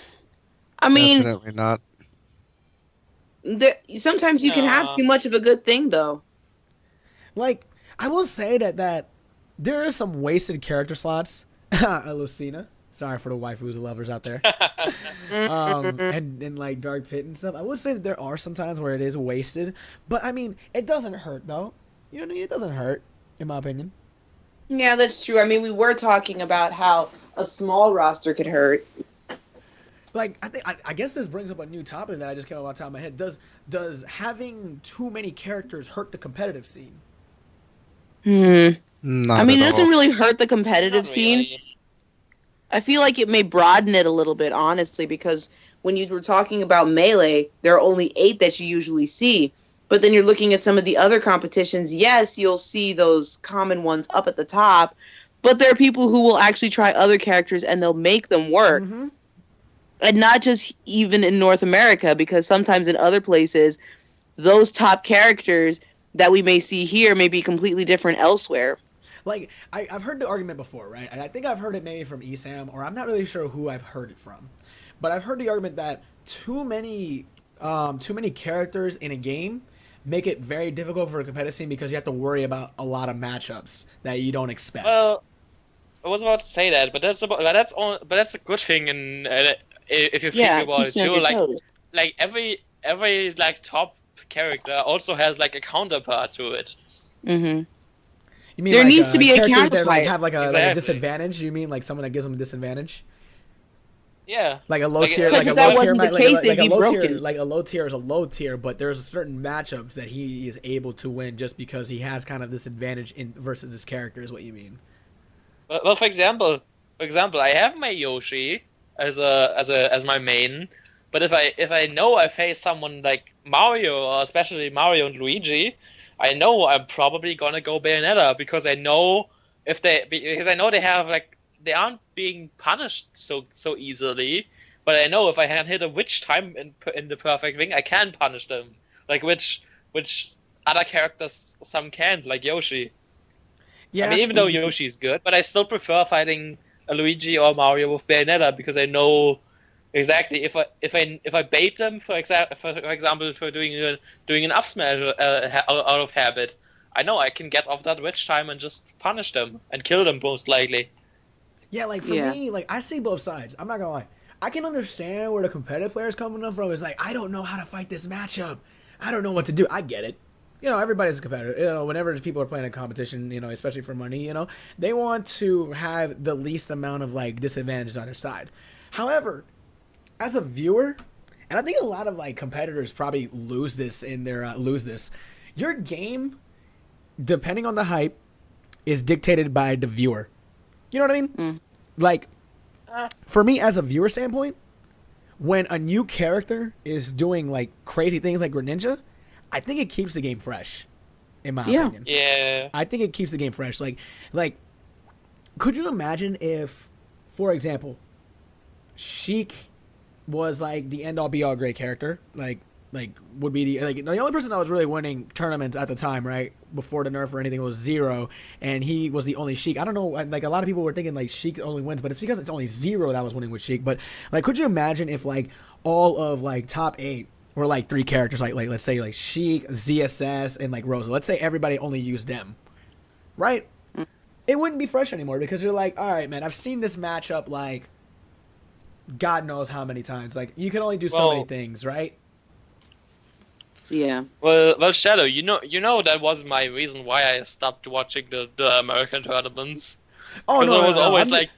Speaker 3: mean...
Speaker 4: Definitely not.
Speaker 3: Sometimes you can have too much of a good thing, though.
Speaker 1: Like, I will say that there are some wasted character slots. Lucina. Sorry for the waifus and lovers out there. and like Dark Pit and stuff. I would say that there are some times where it is wasted. But, I mean, it doesn't hurt, though. You know, it doesn't hurt, in my opinion.
Speaker 3: Yeah, that's true. I mean, we were talking about how a small roster could hurt.
Speaker 1: Like, I guess this brings up a new topic that I just came up on top of my head. Does having too many characters hurt the competitive scene?
Speaker 4: Not
Speaker 3: I mean,
Speaker 4: at
Speaker 3: it doesn't
Speaker 4: all.
Speaker 3: really hurt the competitive scene. I feel like it may broaden it a little bit, honestly, because when you were talking about Melee, there are only 8 that you usually see. But then you're looking at some of the other competitions. Yes, you'll see those common ones up at the top, but there are people who will actually try other characters and they'll make them work.
Speaker 1: Mm-hmm.
Speaker 3: And not just even in North America, because sometimes in other places, those top characters that we may see here may be completely different elsewhere.
Speaker 1: Like, I've heard the argument before, right? And I think I've heard it maybe from Esam, or I'm not really sure who I've heard it from. But I've heard the argument that too many characters in a game make it very difficult for a competitive scene because you have to worry about a lot of matchups that you don't expect.
Speaker 2: Well, I was about to say that, but that's a good thing in if you think about it too. Like every like top character also has like a counterpart to it.
Speaker 3: Mm-hmm.
Speaker 1: You mean
Speaker 3: there
Speaker 1: like
Speaker 3: needs to be a counterpart.
Speaker 1: That, like, have like a,
Speaker 2: exactly.
Speaker 1: like a disadvantage? You mean like someone that gives them a disadvantage?
Speaker 2: Yeah.
Speaker 1: Like a low tier,
Speaker 3: like a low tier,
Speaker 1: like a low tier is a low tier, but there's certain matchups that he is able to win just because he has kind of this advantage in versus his character. Is what you mean?
Speaker 2: Well, for example, I have my Yoshi as my main, but if I know I face someone like Mario, or especially Mario and Luigi, I know I'm probably gonna go Bayonetta because I know they have like they aren't being punished so easily, but I know if I can hit a witch time in the perfect ring, I can punish them. Like which other characters some can't, like Yoshi. Yeah. I mean, even though Yoshi's good, but I still prefer fighting a Luigi or Mario with Bayonetta because I know exactly if I bait them for example for doing an up smash out of habit, I know I can get off that witch time and just punish them and kill them most likely.
Speaker 1: Yeah, like for me, like I see both sides. I'm not gonna lie. I can understand where the competitive players coming from. It's like I don't know how to fight this matchup. I don't know what to do. I get it. You know, everybody's a competitor. You know, whenever people are playing a competition, you know, especially for money, you know, they want to have the least amount of like disadvantages on their side. However, as a viewer, and I think a lot of like competitors probably lose this in their lose this. Your game, depending on the hype, is dictated by the viewer. You know what I mean? Like, for me as a viewer standpoint, when a new character is doing like crazy things like Greninja, I think it keeps the game fresh. In my opinion,
Speaker 2: Yeah.
Speaker 1: I think it keeps the game fresh. Like, could you imagine if, for example, Sheik was like the end all be all great character, like would be the only person that was really winning tournaments at the time, right? Before the nerf or anything was Zero, and he was the only Sheik. I don't know, like a lot of people were thinking like Sheik only wins, but it's because it's only Zero that was winning with Sheik. But like, could you imagine if like all of like top 8 were like 3 characters, like let's say like Sheik, ZSS, and like Rosa. Let's say everybody only used them, right? It wouldn't be fresh anymore because you're like, all right, man, I've seen this matchup like God knows how many times. Like, you can only do so many things, right?
Speaker 3: Yeah.
Speaker 2: Well, Shadow, you know that was my reason why I stopped watching the American tournaments.
Speaker 1: Oh no,
Speaker 2: I was always
Speaker 1: I'm
Speaker 2: like,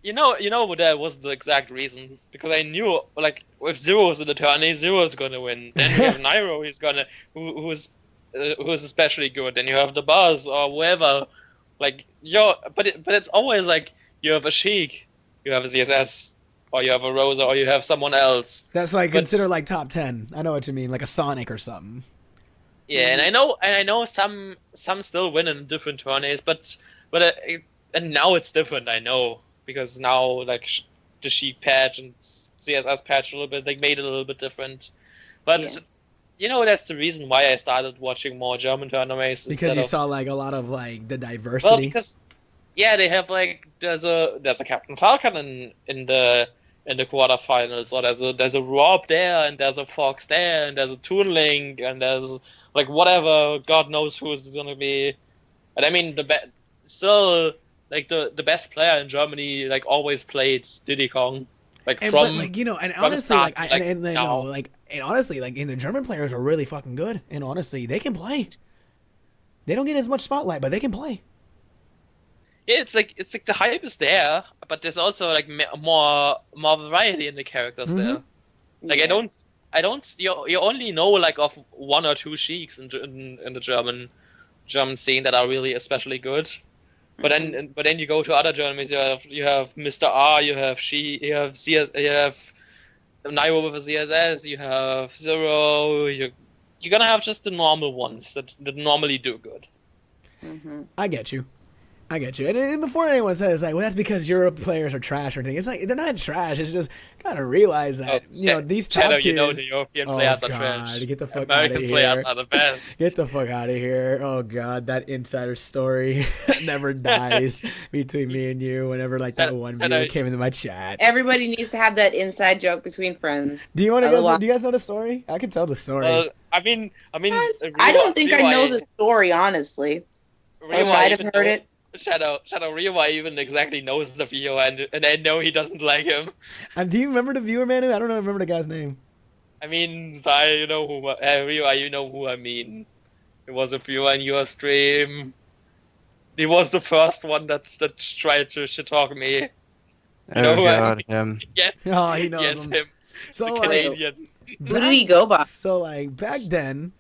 Speaker 2: you know, that was the exact reason, because I knew like if Zero's in the tourney, Zero's gonna win. Then you have Nairo, who's especially good. Then you have the Buzz or whoever. Like but it's always like you have a Sheik, you have a ZSS, or you have a Rosa, or you have someone else.
Speaker 1: That's like considered like top 10. I know what you mean, like a Sonic or something.
Speaker 2: Yeah, and I know some still win in different tourneys, but and now it's different. I know, because now like the Sheik patch and CSS patch a little bit, they made it a little bit different. But you know, that's the reason why I started watching more German tournaments.
Speaker 1: Because you saw like a lot of like the diversity.
Speaker 2: Well, because they have like there's a Captain Falcon in the quarterfinals, or there's a Rob there, and there's a Fox there, and there's a Toon Link, and there's like whatever, God knows who is gonna be. And I mean still like the best player in Germany like always played Diddy Kong. Like
Speaker 1: and,
Speaker 2: from
Speaker 1: but, like, you know, and honestly,
Speaker 2: start,
Speaker 1: like, and honestly, like, and the German players are really fucking good. And honestly, they can play. They don't get as much spotlight, but they can play.
Speaker 2: Yeah, it's like the hype is there, but there's also like more variety in the characters there. Like I don't you only know like of 1 or 2 Sheiks in the German scene that are really especially good. But then you go to other Germans. You have Mr. R. You have you have CS. You have Nairo with a CSS. You have Zero. You're gonna have just the normal ones that normally do good.
Speaker 1: I get you. And before anyone says like, well, that's because Europe players are trash or anything. It's like they're not trash. It's just gotta realize that these top
Speaker 2: Shadow,
Speaker 1: tiers.
Speaker 2: you know the European players are trash.
Speaker 1: Get the fuck out of here.
Speaker 2: American players are the best.
Speaker 1: Get the fuck out of here. Oh god, that insider story never dies between me and you. Whenever like that one viewer came into my chat.
Speaker 3: Everybody needs to have that inside joke between friends.
Speaker 1: Do you want to? Do you guys know the story? I can tell the story.
Speaker 2: I mean,
Speaker 3: I don't think I know the story honestly. I might have heard it.
Speaker 2: Shadow Ryuwa even exactly knows the viewer, and I know he doesn't like him.
Speaker 1: And do you remember the viewer, Manu? I don't remember the guy's name.
Speaker 2: I mean, Zai, you know Ryuwa, you know who I mean. It was a viewer in your stream. He was the first one that tried to shit talk me. You know who I mean?
Speaker 4: Him.
Speaker 2: Yeah.
Speaker 1: Oh, he knows him.
Speaker 2: So
Speaker 1: the
Speaker 2: Canadian.
Speaker 3: Who did he go by?
Speaker 1: So like back then,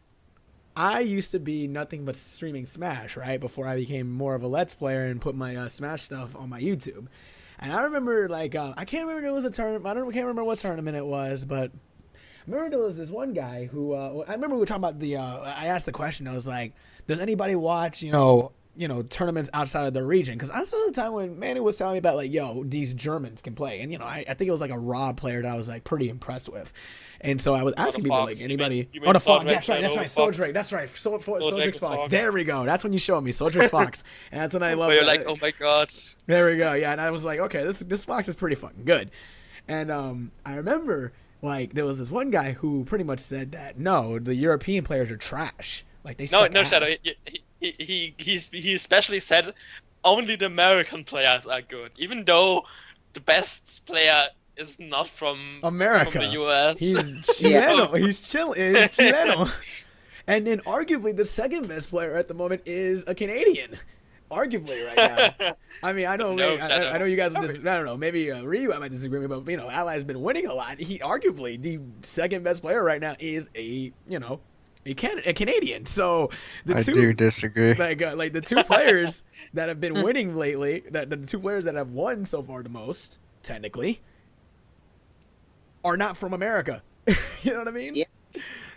Speaker 1: I used to be nothing but streaming Smash, right? Before I became more of a Let's Player and put my Smash stuff on my YouTube. And I remember, like, I can't remember if it was a tournament. Can't remember what tournament it was, but I remember there was this one guy who, I remember we were talking about I asked the question, I was like, does anybody watch, tournaments outside of their region? Because this was the time when Manny was telling me about, like, yo, these Germans can play. And, I think it was, like, a Rob player that I was, like, pretty impressed with. And so I was asking people, like, anybody...
Speaker 2: You mean
Speaker 1: the Fox.
Speaker 2: That's
Speaker 1: right. Soldrick. That's right. Soldrick's Fox. There we go. That's when you showed me. Soldrick's Fox. And that's when I loved it.
Speaker 2: You're like, oh my god.
Speaker 1: There we go. Yeah, and I was like, okay, this Fox is pretty fucking good. And I remember, like, there was this one guy who pretty much said that, no, the European players are trash. Like, they suck ass.
Speaker 2: Shadow. He especially said only the American players are good, even though the best player is not from
Speaker 1: America.
Speaker 2: From the US.
Speaker 1: He's Chileno. He's Chileno. And then arguably the second best player at the moment is a Canadian. arguably right now. I mean, I know,
Speaker 2: No,
Speaker 1: I know you guys. I don't know. Maybe Ryu, I might disagree with, but Ally's been winning a lot. He arguably the second best player right now is a Canadian. So
Speaker 4: I do disagree.
Speaker 1: Like the two players that have been winning lately, the two players that have won so far the most, technically, are not from America. You know what I mean?
Speaker 3: Yeah.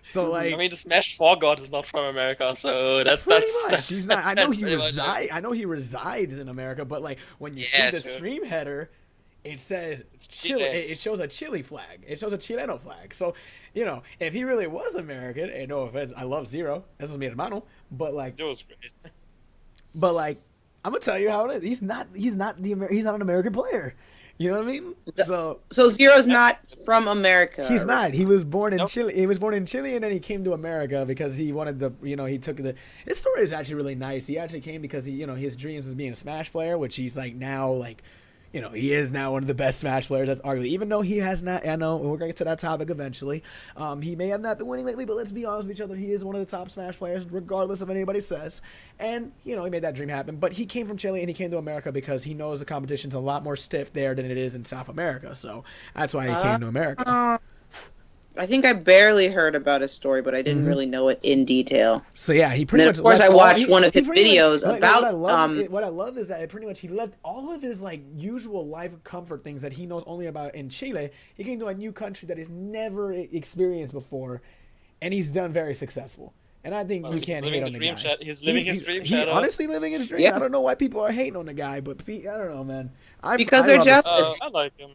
Speaker 1: So like,
Speaker 2: I mean, the Smash 4 god is not from America, so that's
Speaker 1: he's not. I know he
Speaker 2: it.
Speaker 1: resides in America, but like when you see the stream header, it says Chile. It shows a Chile flag. It shows a Chileno flag. So, if he really was American, and no offense, I love Zero. Eso es mi hermano. But like,
Speaker 2: It was great.
Speaker 1: but like, I'm gonna tell you how it is. He's not an American player. You know what I mean? So
Speaker 3: Zero's not from America.
Speaker 1: he's not. He was born in Chile. He was born in Chile, and then he came to America because he wanted he took his story is actually really nice. He actually came because his dreams was being a Smash player, which he's like now like, he is now one of the best Smash players. That's arguably, even though he has not. I know we're gonna get to that topic eventually. He may have not been winning lately, but let's be honest with each other. He is one of the top Smash players, regardless of what anybody says. And he made that dream happen. But he came from Chile and he came to America because he knows the competition's a lot more stiff there than it is in South America. So that's why he came to America.
Speaker 3: I think I barely heard about his story, but I didn't really know it in detail.
Speaker 1: So yeah, he pretty
Speaker 3: and then,
Speaker 1: much.
Speaker 3: Of course, I watched one of his videos about.
Speaker 1: What I love is that he left all of his like usual life comfort things that he knows only about in Chile. He came to a new country that he's never experienced before, and he's done very successful. And I think you can't hate on the guy.
Speaker 2: He's living his dream.
Speaker 1: He's honestly living his dream. Yeah. I don't know why people are hating on the guy, but I don't know, man.
Speaker 3: Because they're jealous.
Speaker 2: I like him.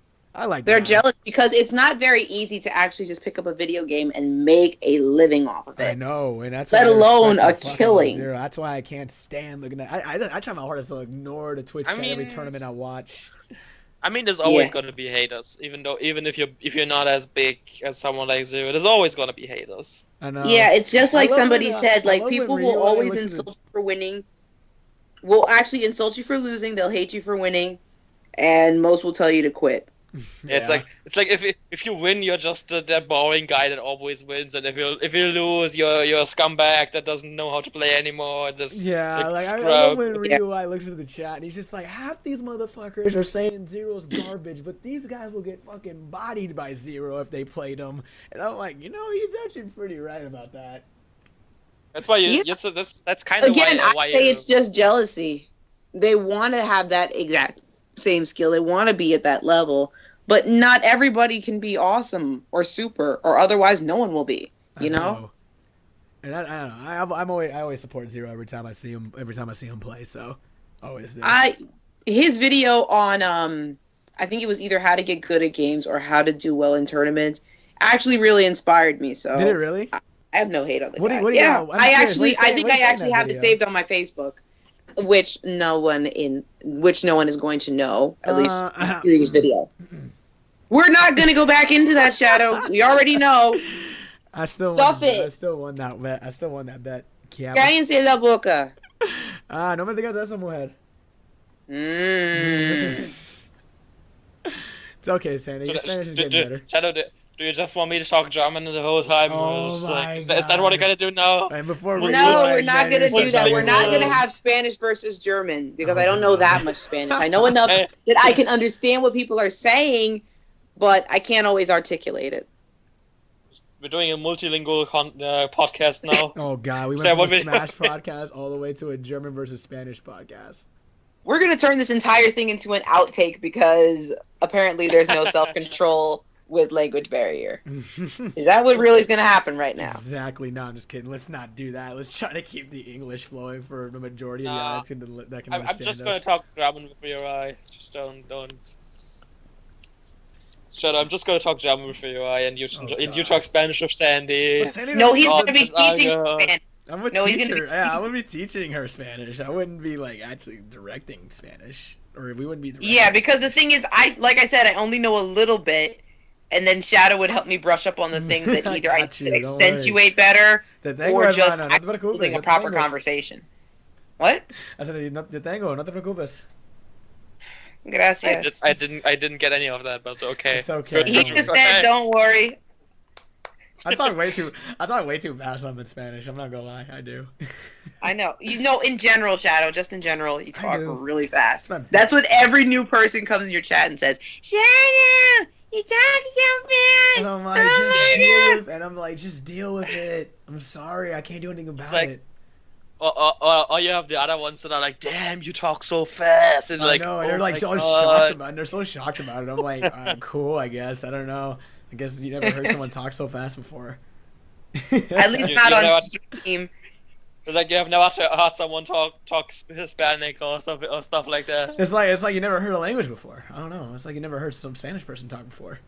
Speaker 3: They're jealous because it's not very easy to actually just pick up a video game and make a living off of it.
Speaker 1: I know, and that's
Speaker 3: let alone a killing.
Speaker 1: Zero. That's why I can't stand looking at. I try my hardest to ignore the Twitch chat every tournament I watch.
Speaker 2: I mean, there's always gonna be haters, even if you're not as big as someone like Zero, there's always gonna be haters.
Speaker 1: I know.
Speaker 3: Yeah, it's just like somebody said. Like people will always insult you for winning. Will actually insult you for losing. They'll hate you for winning, and most will tell you to quit.
Speaker 2: Yeah, it's like if you win, you're just that boring guy that always wins, and if you lose, you're a scumbag that doesn't know how to play anymore. Just
Speaker 1: I love when Ryu looks into the chat and he's just like, half these motherfuckers are saying Zero's garbage, but these guys will get fucking bodied by Zero if they played him. And I'm like, he's actually pretty right about that.
Speaker 2: That's why that's kind of
Speaker 3: again.
Speaker 2: Why
Speaker 3: I say it's just jealousy. They want to have that exact same skill. They want to be at that level. But not everybody can be awesome or super, or otherwise no one will be. You know?
Speaker 1: And I don't know. I always support Zero every time I see him. Every time I see him play, so always do.
Speaker 3: His video on I think it was either how to get good at games or how to do well in tournaments actually really inspired me. So
Speaker 1: did it really?
Speaker 3: I have no hate on the guy.
Speaker 1: What
Speaker 3: yeah, I think I actually have it saved on my Facebook, which no one is going to know, at least through this video. We're not going to go back into that, Shadow. We already know.
Speaker 1: I still won that bet.
Speaker 3: Cállense la boca.
Speaker 1: No me digas eso, mujer. It's okay, Sandy. Your Spanish is getting better.
Speaker 2: Shadow, do you just want me to talk German the whole time? Is that what you're going to do now?
Speaker 1: Right,
Speaker 3: no, we're not going to do that. We're not going to have Spanish versus German because I don't know that much Spanish. I know enough that I can understand what people are saying, but I can't always articulate it.
Speaker 2: We're doing a multilingual podcast now.
Speaker 1: Oh, God. We went from a Smash podcast all the way to a German versus Spanish podcast.
Speaker 3: We're going to turn this entire thing into an outtake because apparently there's no self-control with language barrier. Is that what really is going to happen right now?
Speaker 1: Exactly. No, I'm just kidding. Let's not do that. Let's try to keep the English flowing for the majority of the audience that can understand
Speaker 2: I'm just going to talk German for your eye. Just don't. Shut up, I'm just going to talk German with you, and you talk Spanish with Sandy.
Speaker 3: No, he's going to be teaching Spanish.
Speaker 1: I'm gonna be teaching her Spanish. I wouldn't be actually directing Spanish, or we wouldn't be.
Speaker 3: Yeah, because the thing is, like I said, I only know a little bit, and then Shadow would help me brush up on the things that either I accentuate better or just holding a proper conversation. What?
Speaker 1: I said, no te preocupes.
Speaker 3: Gracias.
Speaker 2: I didn't get any of that, but okay.
Speaker 1: It's okay.
Speaker 3: He just said, "Don't worry."
Speaker 1: I talk way too fast when I'm in Spanish. I'm not gonna lie, I do.
Speaker 3: I know. You know, in general, Shadow, just in general, you talk
Speaker 1: do.
Speaker 3: really fast.
Speaker 1: It's my-
Speaker 3: That's what every new person comes in your chat and says. Shadow, you talk so fast.
Speaker 1: And I'm like, just deal with it. I'm sorry, I can't do anything about
Speaker 2: like-
Speaker 1: it.
Speaker 2: Or you have the other ones that are like, damn, you talk so fast, and
Speaker 1: I
Speaker 2: like,
Speaker 1: know,
Speaker 2: oh
Speaker 1: and they're like
Speaker 2: my
Speaker 1: so
Speaker 2: God.
Speaker 1: shocked about it. They're so shocked about it. I'm like, cool, I guess. I don't know. I guess you never heard someone talk so fast before.
Speaker 3: At least
Speaker 2: You
Speaker 3: not
Speaker 2: know
Speaker 3: on
Speaker 2: what?
Speaker 3: stream.
Speaker 2: It's like you have never heard someone talk Hispanic or stuff like that.
Speaker 1: It's like you never heard a language before. I don't know. It's like you never heard some Spanish person talk before.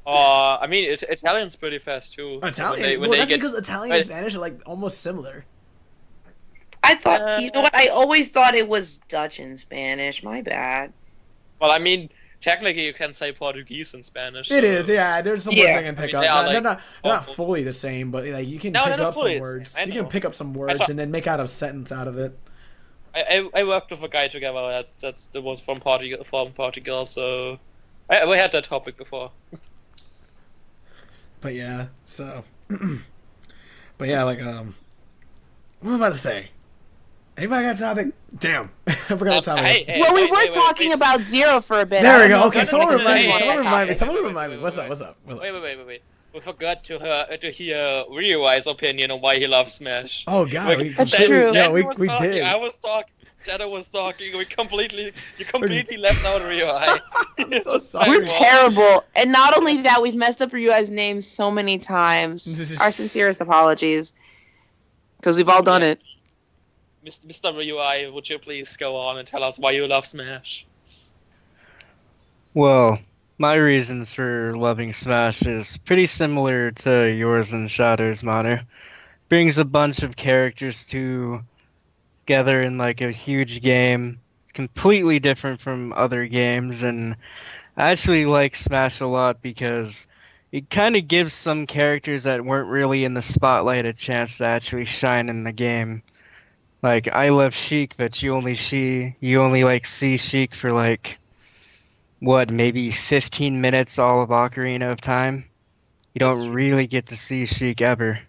Speaker 2: I mean, Italian's pretty fast too.
Speaker 1: Italian.
Speaker 2: When
Speaker 1: Well,
Speaker 2: they
Speaker 1: that's
Speaker 2: get,
Speaker 1: because Italian and Spanish are like almost similar.
Speaker 3: I thought, you know what? I always thought it was Dutch and Spanish. My bad.
Speaker 2: well, I mean, technically you can say Portuguese and Spanish.
Speaker 1: It is, yeah. There's some words I can pick
Speaker 2: I mean,
Speaker 1: up.
Speaker 2: they are,
Speaker 1: They're
Speaker 2: like,
Speaker 1: not fully the same, but like you can
Speaker 2: No,
Speaker 1: pick
Speaker 2: they're not
Speaker 1: up
Speaker 2: fully
Speaker 1: some
Speaker 2: the same.
Speaker 1: words.
Speaker 2: I
Speaker 1: You can
Speaker 2: know.
Speaker 1: pick up some words
Speaker 2: thought-
Speaker 1: and then make out a sentence out of it.
Speaker 2: I worked with a guy together that was from Portugal, so we had that topic before.
Speaker 1: But yeah, so. But yeah, like what am I about to say? Anybody got a topic? Damn, I forgot the topic.
Speaker 2: Hey,
Speaker 3: Well, we
Speaker 2: wait,
Speaker 3: were
Speaker 2: wait,
Speaker 3: talking
Speaker 2: wait.
Speaker 3: about Zero for a bit.
Speaker 1: There
Speaker 3: I
Speaker 1: we
Speaker 3: don't
Speaker 1: go.
Speaker 3: know
Speaker 1: Okay,
Speaker 3: if
Speaker 1: someone
Speaker 3: anyone
Speaker 1: remind me.
Speaker 3: wants
Speaker 1: Someone
Speaker 3: that
Speaker 1: remind me.
Speaker 3: topic.
Speaker 1: Someone
Speaker 2: Wait,
Speaker 1: remind me.
Speaker 2: wait,
Speaker 1: What's
Speaker 2: wait,
Speaker 1: up? What's up?
Speaker 2: Wait. We forgot to hear Ryui's opinion on why he loves Smash.
Speaker 1: Oh God, we
Speaker 3: That's
Speaker 1: completely-
Speaker 3: true.
Speaker 1: Yeah,
Speaker 2: Sandy
Speaker 1: we
Speaker 2: was
Speaker 1: we
Speaker 2: talking,
Speaker 1: did.
Speaker 2: I was talking. Shadow was talking. You completely left out Ryui.
Speaker 1: I'm so sorry.
Speaker 3: We're terrible. And not only that, we've messed up Ryui's name so many times. Our sincerest apologies. Because we've all done
Speaker 2: Yeah.
Speaker 3: it.
Speaker 2: Mr. Ryui, would you please go on and tell us why you love Smash?
Speaker 4: Well, my reasons for loving Smash is pretty similar to yours and Shadow's manner. Brings a bunch of characters together in like a huge game, completely different from other games, and I actually like Smash a lot because it kind of gives some characters that weren't really in the spotlight a chance to actually shine in the game. Like I love Sheik, but you only like see Sheik for like what, maybe 15 minutes all of Ocarina of Time. You
Speaker 2: That's
Speaker 4: don't
Speaker 2: true.
Speaker 4: really get to see Sheik ever.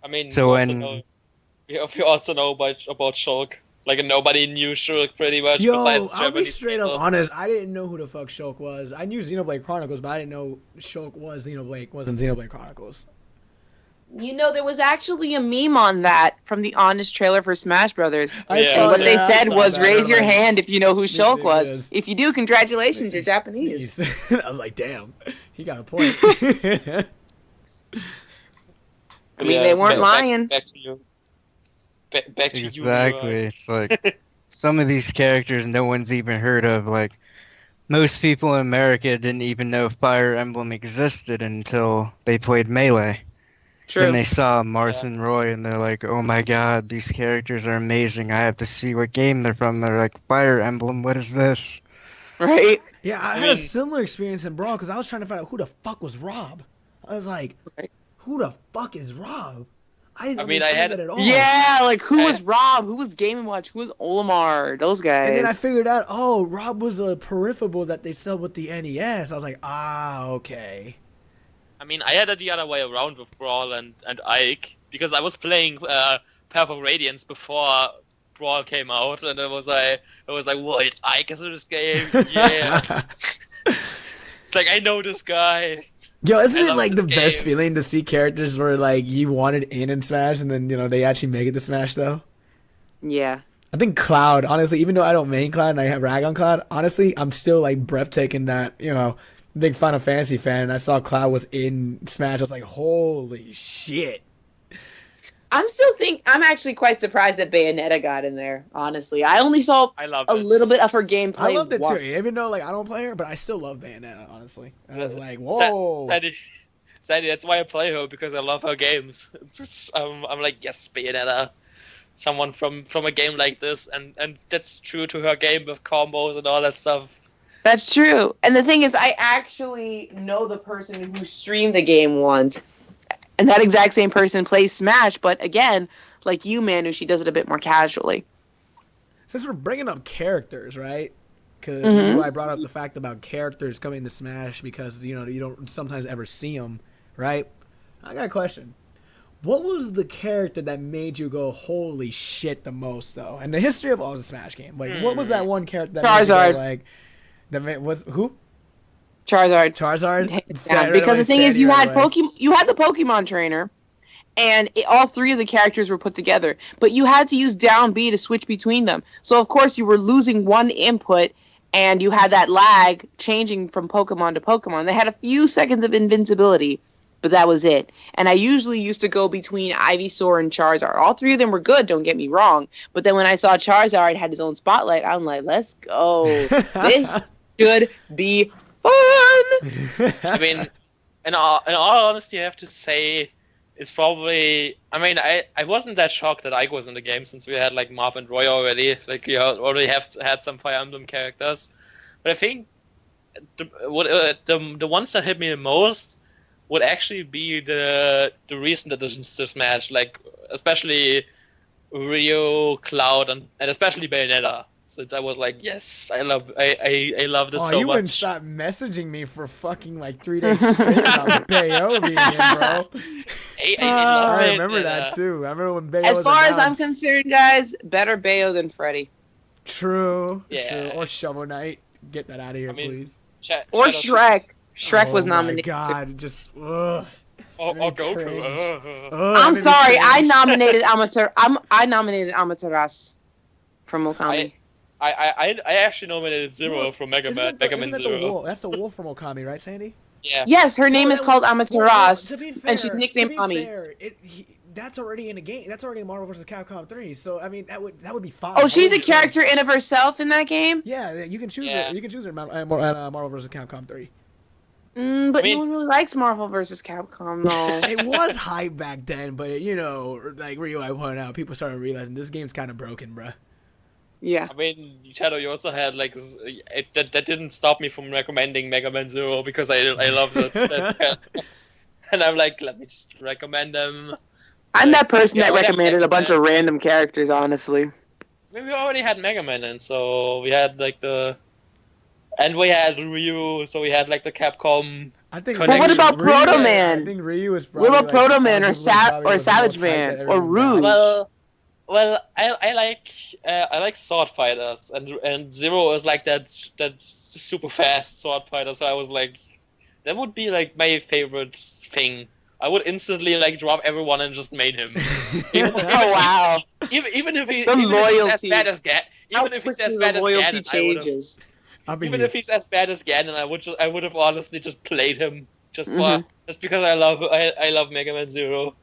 Speaker 2: I mean,
Speaker 4: So
Speaker 2: we also know about Shulk. Like nobody knew Shulk pretty much
Speaker 1: Yo,
Speaker 2: besides
Speaker 1: I'll be
Speaker 2: Japanese
Speaker 1: straight
Speaker 2: people.
Speaker 1: up honest. I didn't know who the fuck Shulk was. I knew Xenoblade Chronicles, but I didn't know Shulk was wasn't Xenoblade Chronicles.
Speaker 3: You know, there was actually a meme on that from the Honest trailer for Smash Brothers.
Speaker 1: I
Speaker 2: Yeah.
Speaker 3: And
Speaker 1: saw
Speaker 3: what they
Speaker 1: that, I
Speaker 3: said
Speaker 1: saw
Speaker 3: was,
Speaker 1: that.
Speaker 3: raise your
Speaker 1: I'm like,
Speaker 3: hand if you know who Shulk was.
Speaker 1: Ridiculous.
Speaker 3: If you do, congratulations, you're Japanese.
Speaker 1: I was like, damn, he got a point.
Speaker 3: I mean, they weren't lying.
Speaker 2: Back to you. Back to you.
Speaker 4: Exactly. It's like some of these characters no one's even heard of. Like most people in America didn't even know Fire Emblem existed until they played Melee.
Speaker 3: True.
Speaker 4: Then they saw Marth and Roy and they're like, oh my god, these characters are amazing. I have to see what game they're from. They're like, Fire Emblem, what is this?
Speaker 3: Right?
Speaker 1: Yeah, I had a similar experience in Brawl because I was trying to find out who the fuck was Rob. I was like,
Speaker 3: Right.
Speaker 1: who the fuck is Rob? I didn't
Speaker 2: I mean, I
Speaker 1: understand
Speaker 2: had-
Speaker 1: that at all.
Speaker 3: Yeah, like who was Rob? Who was Game & Watch? Who was Olimar? Those guys.
Speaker 1: And then I figured out, oh, Rob was a peripheral that they sell with the NES. I was like, okay.
Speaker 2: I mean, I had it the other way around with Brawl and Ike because I was playing Purple Radiance before Brawl came out, and it was like, wait, Ike is in this game? Yeah. It's like I know this guy.
Speaker 1: Yo, isn't
Speaker 2: I
Speaker 1: it
Speaker 2: love
Speaker 1: like
Speaker 2: this
Speaker 1: the best
Speaker 2: game.
Speaker 1: feeling to see characters where like you wanted in Smash and then they actually make it to Smash though?
Speaker 3: Yeah.
Speaker 1: I think Cloud, honestly, even though I don't main Cloud and I have rag on Cloud, honestly, I'm still like breathtaking that, big Final Fantasy fan, and I saw Cloud was in Smash. I was like, holy shit.
Speaker 3: I'm actually quite surprised that Bayonetta got in there, honestly. I only saw
Speaker 2: I love
Speaker 3: a
Speaker 2: it.
Speaker 3: little bit of her gameplay.
Speaker 1: I loved it
Speaker 3: once.
Speaker 1: too, even though like I don't play her, but I still love Bayonetta, honestly. And I was like, whoa.
Speaker 2: Sadly, that's why I play her, because I love her games. I'm like, yes, Bayonetta. Someone from a game like this, and that's true to her game with combos and all that stuff.
Speaker 3: That's true. And the thing is, I actually know the person who streamed the game once. And that exact same person plays Smash, but again, like you, Manu, she does it a bit more casually.
Speaker 1: Since we're bringing up characters, right? Because I brought up the fact about characters coming to Smash because, you don't sometimes ever see them, right? I got a question. What was the character that made you go, holy shit, the most, though? In the history of all the Smash game, like, what was that one character that made you
Speaker 3: Charizard.
Speaker 1: go, like, was who?
Speaker 3: Charizard.
Speaker 1: Charizard?
Speaker 3: Yeah, because the thing is, you had the Pokemon trainer, and all three of the characters were put together, but you had to use down B to switch between them. So of course you were losing one input, and you had that lag changing from Pokemon to Pokemon. They had a few seconds of invincibility, but that was it. And I usually used to go between Ivysaur and Charizard. All three of them were good, don't get me wrong. But then when I saw Charizard had his own spotlight, I'm like, let's go. This should be fun.
Speaker 2: I mean, in all honesty, I have to say, it's probably. I mean, I wasn't that shocked that Ike was in the game since we had like Marv and Roy already. Like we already had some Fire Emblem characters, but I think the ones that hit me the most would actually be the recent additions to Smash, like especially Rio, Cloud, and especially Bayonetta. Since I was like, yes, I love it so much.
Speaker 1: You wouldn't stop messaging me for fucking like 3 days straight about Bayo being in, bro. I remember that too. I remember when Bayo
Speaker 3: As
Speaker 1: was
Speaker 3: far as I'm
Speaker 1: announced.
Speaker 3: concerned, guys, better Bayo than Freddy.
Speaker 1: True.
Speaker 2: Yeah.
Speaker 1: True. Or Shovel Knight. Get that out of here, please.
Speaker 3: Or Shrek. Shrek was
Speaker 1: Oh
Speaker 3: nominated.
Speaker 1: my God, just ugh.
Speaker 2: Or Goku.
Speaker 1: Cringe.
Speaker 3: I'm sorry, I nominated I nominated Amaterasu from Okami.
Speaker 2: I actually nominated Zero from Mega Man Zero.
Speaker 1: That's the wolf from Okami, right, Sandy?
Speaker 2: Yeah.
Speaker 3: Yes, her name is called Amaterasu,
Speaker 1: To be fair,
Speaker 3: and she's nicknamed Ami.
Speaker 1: That's already in a game. That's already in Marvel vs. Capcom 3. So I mean, that would be fine.
Speaker 3: Oh, she's a character in of herself in that game.
Speaker 1: Yeah, you can choose
Speaker 2: Yeah.
Speaker 1: her. You can choose her in Marvel vs. Capcom 3.
Speaker 3: But
Speaker 2: I mean-
Speaker 3: no one really likes Marvel vs. Capcom, though.
Speaker 1: It was hype back then, but you know, like Rio, I pointed out, people started realizing this game's kind of broken, bruh.
Speaker 3: Yeah.
Speaker 2: I mean, Shadow, you also had like that didn't stop me from recommending Mega Man Zero because I loved it. And I'm like, let me just recommend them.
Speaker 3: I'm that person that
Speaker 2: Yeah,
Speaker 3: recommended a bunch of random characters, honestly.
Speaker 2: I mean, we already had Mega Man, and so we had like we had Ryu, so we had like the Capcom.
Speaker 1: I think.
Speaker 2: But what
Speaker 3: about
Speaker 1: Ryu-
Speaker 3: Proto Man?
Speaker 1: I think Ryu is.
Speaker 3: What about
Speaker 1: probably,
Speaker 3: Proto Man or
Speaker 1: arguably probably was the
Speaker 3: Savage
Speaker 1: most hype
Speaker 3: Man
Speaker 1: that
Speaker 3: or
Speaker 1: everyone
Speaker 3: Rouge?
Speaker 1: got.
Speaker 2: Well, I like sword fighters, and Zero is like that super fast sword fighter. So I was like, that would be like my favorite thing. I would instantly like drop everyone and just main him.
Speaker 3: Oh wow!
Speaker 2: Even if he's as bad as Ganon, even if he's as bad as
Speaker 3: loyalty
Speaker 2: Ganon,
Speaker 3: changes.
Speaker 2: even if he's as bad as Ganon, I would have honestly just played him just because I love Mega Man Zero.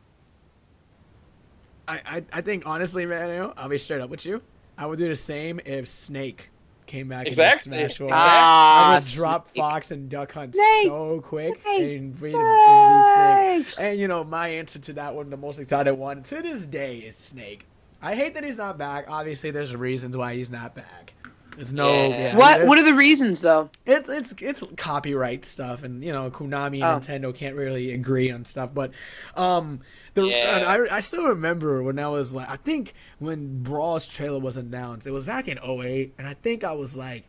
Speaker 1: I think honestly, man, I'll be straight up with you. I would do the same if Snake came back
Speaker 2: Exactly.
Speaker 1: in Smash 4.
Speaker 3: Ah,
Speaker 1: I would drop
Speaker 3: Snake.
Speaker 1: Fox and Duck Hunt
Speaker 3: Snake.
Speaker 1: so quick
Speaker 3: Snake.
Speaker 1: and be Snake.
Speaker 3: Snake.
Speaker 1: And you know, my answer to that one, the most excited one to this day, is Snake. I hate that he's not back. Obviously, there's reasons why he's not back. There's no.
Speaker 2: Yeah.
Speaker 1: Yeah,
Speaker 3: What are the reasons, though?
Speaker 1: It's copyright stuff, and you know, Konami and Nintendo can't really agree on stuff. But I still remember when I was like, I think when Brawl's trailer was announced, it was back in 2008, and I think I was like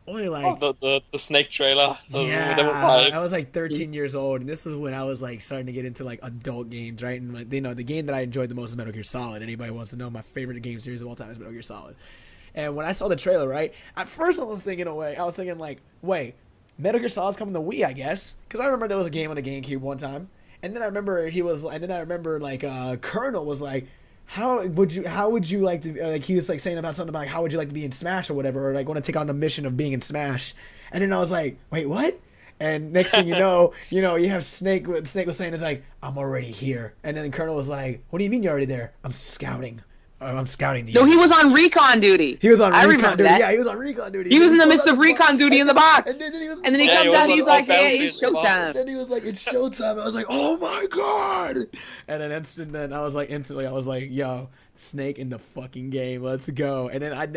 Speaker 1: only like
Speaker 2: the Snake trailer.
Speaker 1: I was like 13 years old, and this is when I was like starting to get into like adult games, right? And like, you know, the game that I enjoyed the most is Metal Gear Solid. Anybody wants to know my favorite game series of all time is Metal Gear Solid. And when I saw the trailer, right, at first I was thinking like, wait, Metal Gear Solid's coming to Wii, I guess, because I remember there was a game on the GameCube one time, and then I remember Colonel was like, how would you like to, like, he was like saying about something about how would you like to be in Smash or whatever, or like want to take on the mission of being in Smash, and then I was like, wait, what? And next thing you know, you have Snake was saying, it's like, I'm already here, and then Colonel was like, what do you mean you're already there? I'm scouting the
Speaker 3: No, he was on recon duty.
Speaker 1: He was on recon
Speaker 3: remember
Speaker 1: duty.
Speaker 3: that.
Speaker 1: Yeah, he was on recon duty.
Speaker 3: He was in the midst of recon duty in the box.
Speaker 1: And then
Speaker 3: And then he comes out, he's like, yeah, it's showtime.
Speaker 1: And then he was like, it's showtime. I was like, oh my God. And then I was like, yo, Snake in the fucking game. Let's go. And then I
Speaker 3: had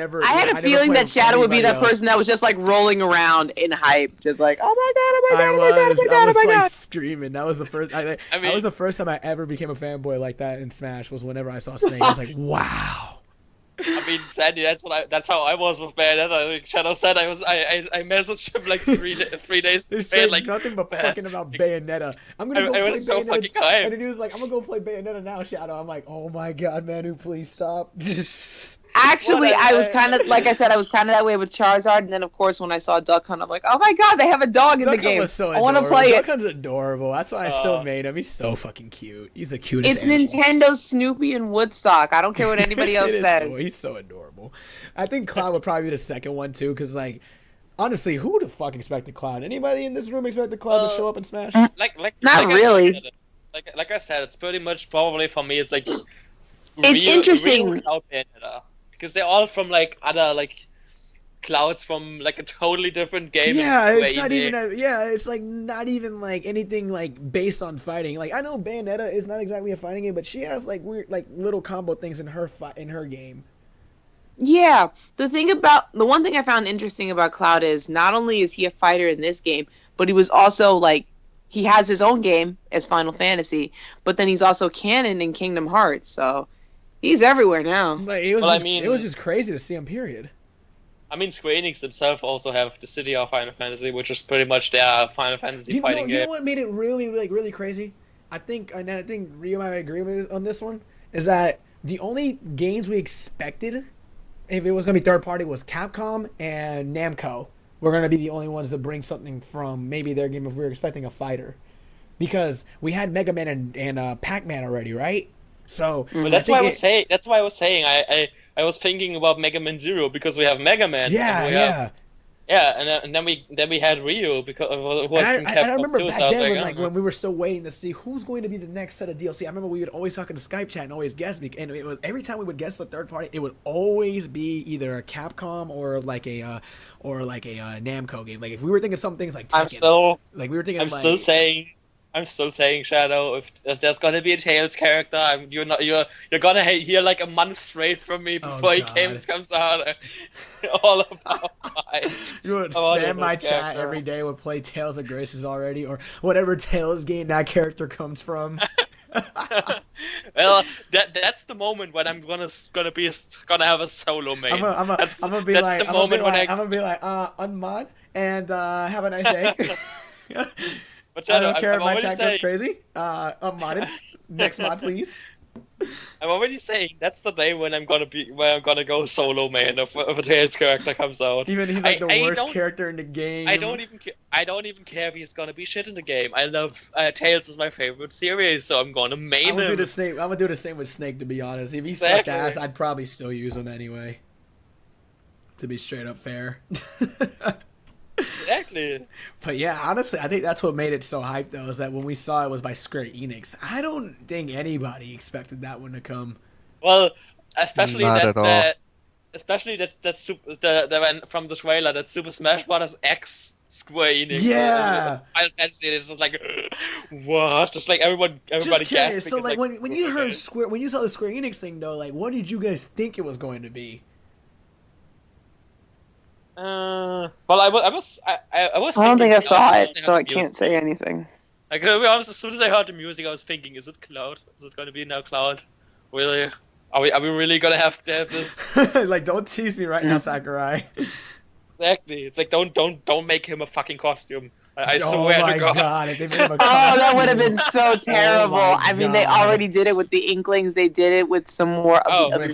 Speaker 3: a feeling that Shadow would be that person that was just like rolling around in hype, just like, oh my God, oh my God, oh my God, oh my God, oh my God.
Speaker 1: Screaming. That was the first. That was the first time I ever became a fanboy like that in Smash. Was whenever I saw Snake. I was like, wow.
Speaker 2: I mean, Sandy, that's how I was with Bayonetta. Like Shadow said, I messaged him like 3 days
Speaker 1: They
Speaker 2: straight,
Speaker 1: said
Speaker 2: like
Speaker 1: nothing but
Speaker 2: man,
Speaker 1: fucking about Bayonetta. I'm gonna go
Speaker 2: I
Speaker 1: play
Speaker 2: was so
Speaker 1: Bayonetta.
Speaker 2: fucking
Speaker 1: And
Speaker 2: hyped.
Speaker 1: then he was like, I'm gonna go play Bayonetta now, Shadow. I'm like, oh my god, Manu, please stop.
Speaker 3: Actually, I was kind of, like I said, I was kind of that way with Charizard, and then of course when I saw Duck Hunt, I'm like, oh my god, they have a dog in the
Speaker 1: Duck Hunt
Speaker 3: game.
Speaker 1: was so
Speaker 3: I want to
Speaker 1: adorable.
Speaker 3: play
Speaker 1: Duck
Speaker 3: it.
Speaker 1: Hunt's adorable. That's why I still made him. He's so fucking cute. He's the cutest
Speaker 3: It's
Speaker 1: animal.
Speaker 3: Nintendo, Snoopy, and Woodstock. I don't care what anybody else
Speaker 1: It is
Speaker 3: says.
Speaker 1: he's so adorable. I think Cloud would probably be the second one too, because like, honestly, who the fuck expected Cloud? Anybody in this room expected Cloud to show up and smash?
Speaker 3: Not really.
Speaker 2: Like I said, it's pretty much probably for me. It's like
Speaker 3: It's interesting.
Speaker 2: Real Cloud Bayonetta, because they're all from like other like clouds from like a totally different game.
Speaker 1: Yeah,
Speaker 2: and
Speaker 1: it's not even. It's like not even like anything like based on fighting. Like I know Bayonetta is not exactly a fighting game, but she has like weird like little combo things in her game.
Speaker 3: Yeah, the one thing I found interesting about Cloud is not only is he a fighter in this game, but he was also like he has his own game as Final Fantasy, but then he's also canon in Kingdom Hearts, so he's everywhere now.
Speaker 1: Like it was just crazy to see him. Period.
Speaker 2: I mean, Square Enix themselves also have the City of Final Fantasy, which is pretty much their Final Fantasy fighting game.
Speaker 1: You know what made it really crazy? I think Rio might agree with me on this one. Is that the only games we expected, if it was gonna be third party, was Capcom and Namco. We're gonna be the only ones to bring something from maybe their game if we were expecting a fighter, because we had Mega Man and Pac-Man already, right? So
Speaker 2: that's why I was saying. That's why I was saying. I was thinking about Mega Man Zero because we have Mega Man.
Speaker 1: Yeah.
Speaker 2: And then we had Ryu because
Speaker 1: I remember
Speaker 2: too,
Speaker 1: back
Speaker 2: so
Speaker 1: then when we were still waiting to see who's going to be the next set of DLC. I remember we would always talk in the Skype chat and always guess, and it was every time we would guess the third party, it would always be either a Capcom or like a Namco game. Like if we were thinking some things like Tekken,
Speaker 2: I'm still saying, Shadow. If there's gonna be a Tails character, you're gonna hear like a month straight from me before he comes out. All about
Speaker 1: you would spam my chat every day. Would play Tales of Graces already, or whatever Tales game that character comes from.
Speaker 2: Well, that's the moment when I'm gonna have a solo main.
Speaker 1: I'm gonna be like, unmod and have a nice day.
Speaker 2: But Shadow,
Speaker 1: I don't care if my chat goes crazy. Unmodded. Next mod, please.
Speaker 2: I'm already saying that's the day when I'm gonna go solo main if a Tails character comes out.
Speaker 1: Even he's like the worst character in the game.
Speaker 2: I don't even care if he's gonna be shit in the game. I love Tails is my favorite series, so I'm gonna main him.
Speaker 1: I'm gonna do the same with Snake, to be honest. If he sucked ass, I'd probably still use him anyway. To be straight up fair.
Speaker 2: Exactly.
Speaker 1: But yeah, honestly, I think that's what made it so hyped, though, is that when we saw it was by Square Enix, I don't think anybody expected that one to come.
Speaker 2: Well, especially
Speaker 4: Not at all.
Speaker 2: that from the trailer that Super Smash Bros. X Square Enix.
Speaker 1: Yeah.
Speaker 2: Final Fantasy is just like, what? Just like everybody gasping.
Speaker 1: So like when you heard when you saw the Square Enix thing, though, like what did you guys think it was going to be?
Speaker 2: Well, I was.
Speaker 3: I don't think I saw it, so I can't say anything.
Speaker 2: Like, to be honest, as soon as I heard the music, I was thinking, is it Cloud? Is it going to be now Cloud? Really? Are we really gonna have to have this?
Speaker 1: Like, don't tease me right now, Sakurai.
Speaker 2: Exactly. It's like don't make him a fucking costume. I swear to God.
Speaker 1: Oh my God! If they made him a
Speaker 3: oh, that would have been so terrible. I mean, they already did it with the Inklings. They did it with some more of the other.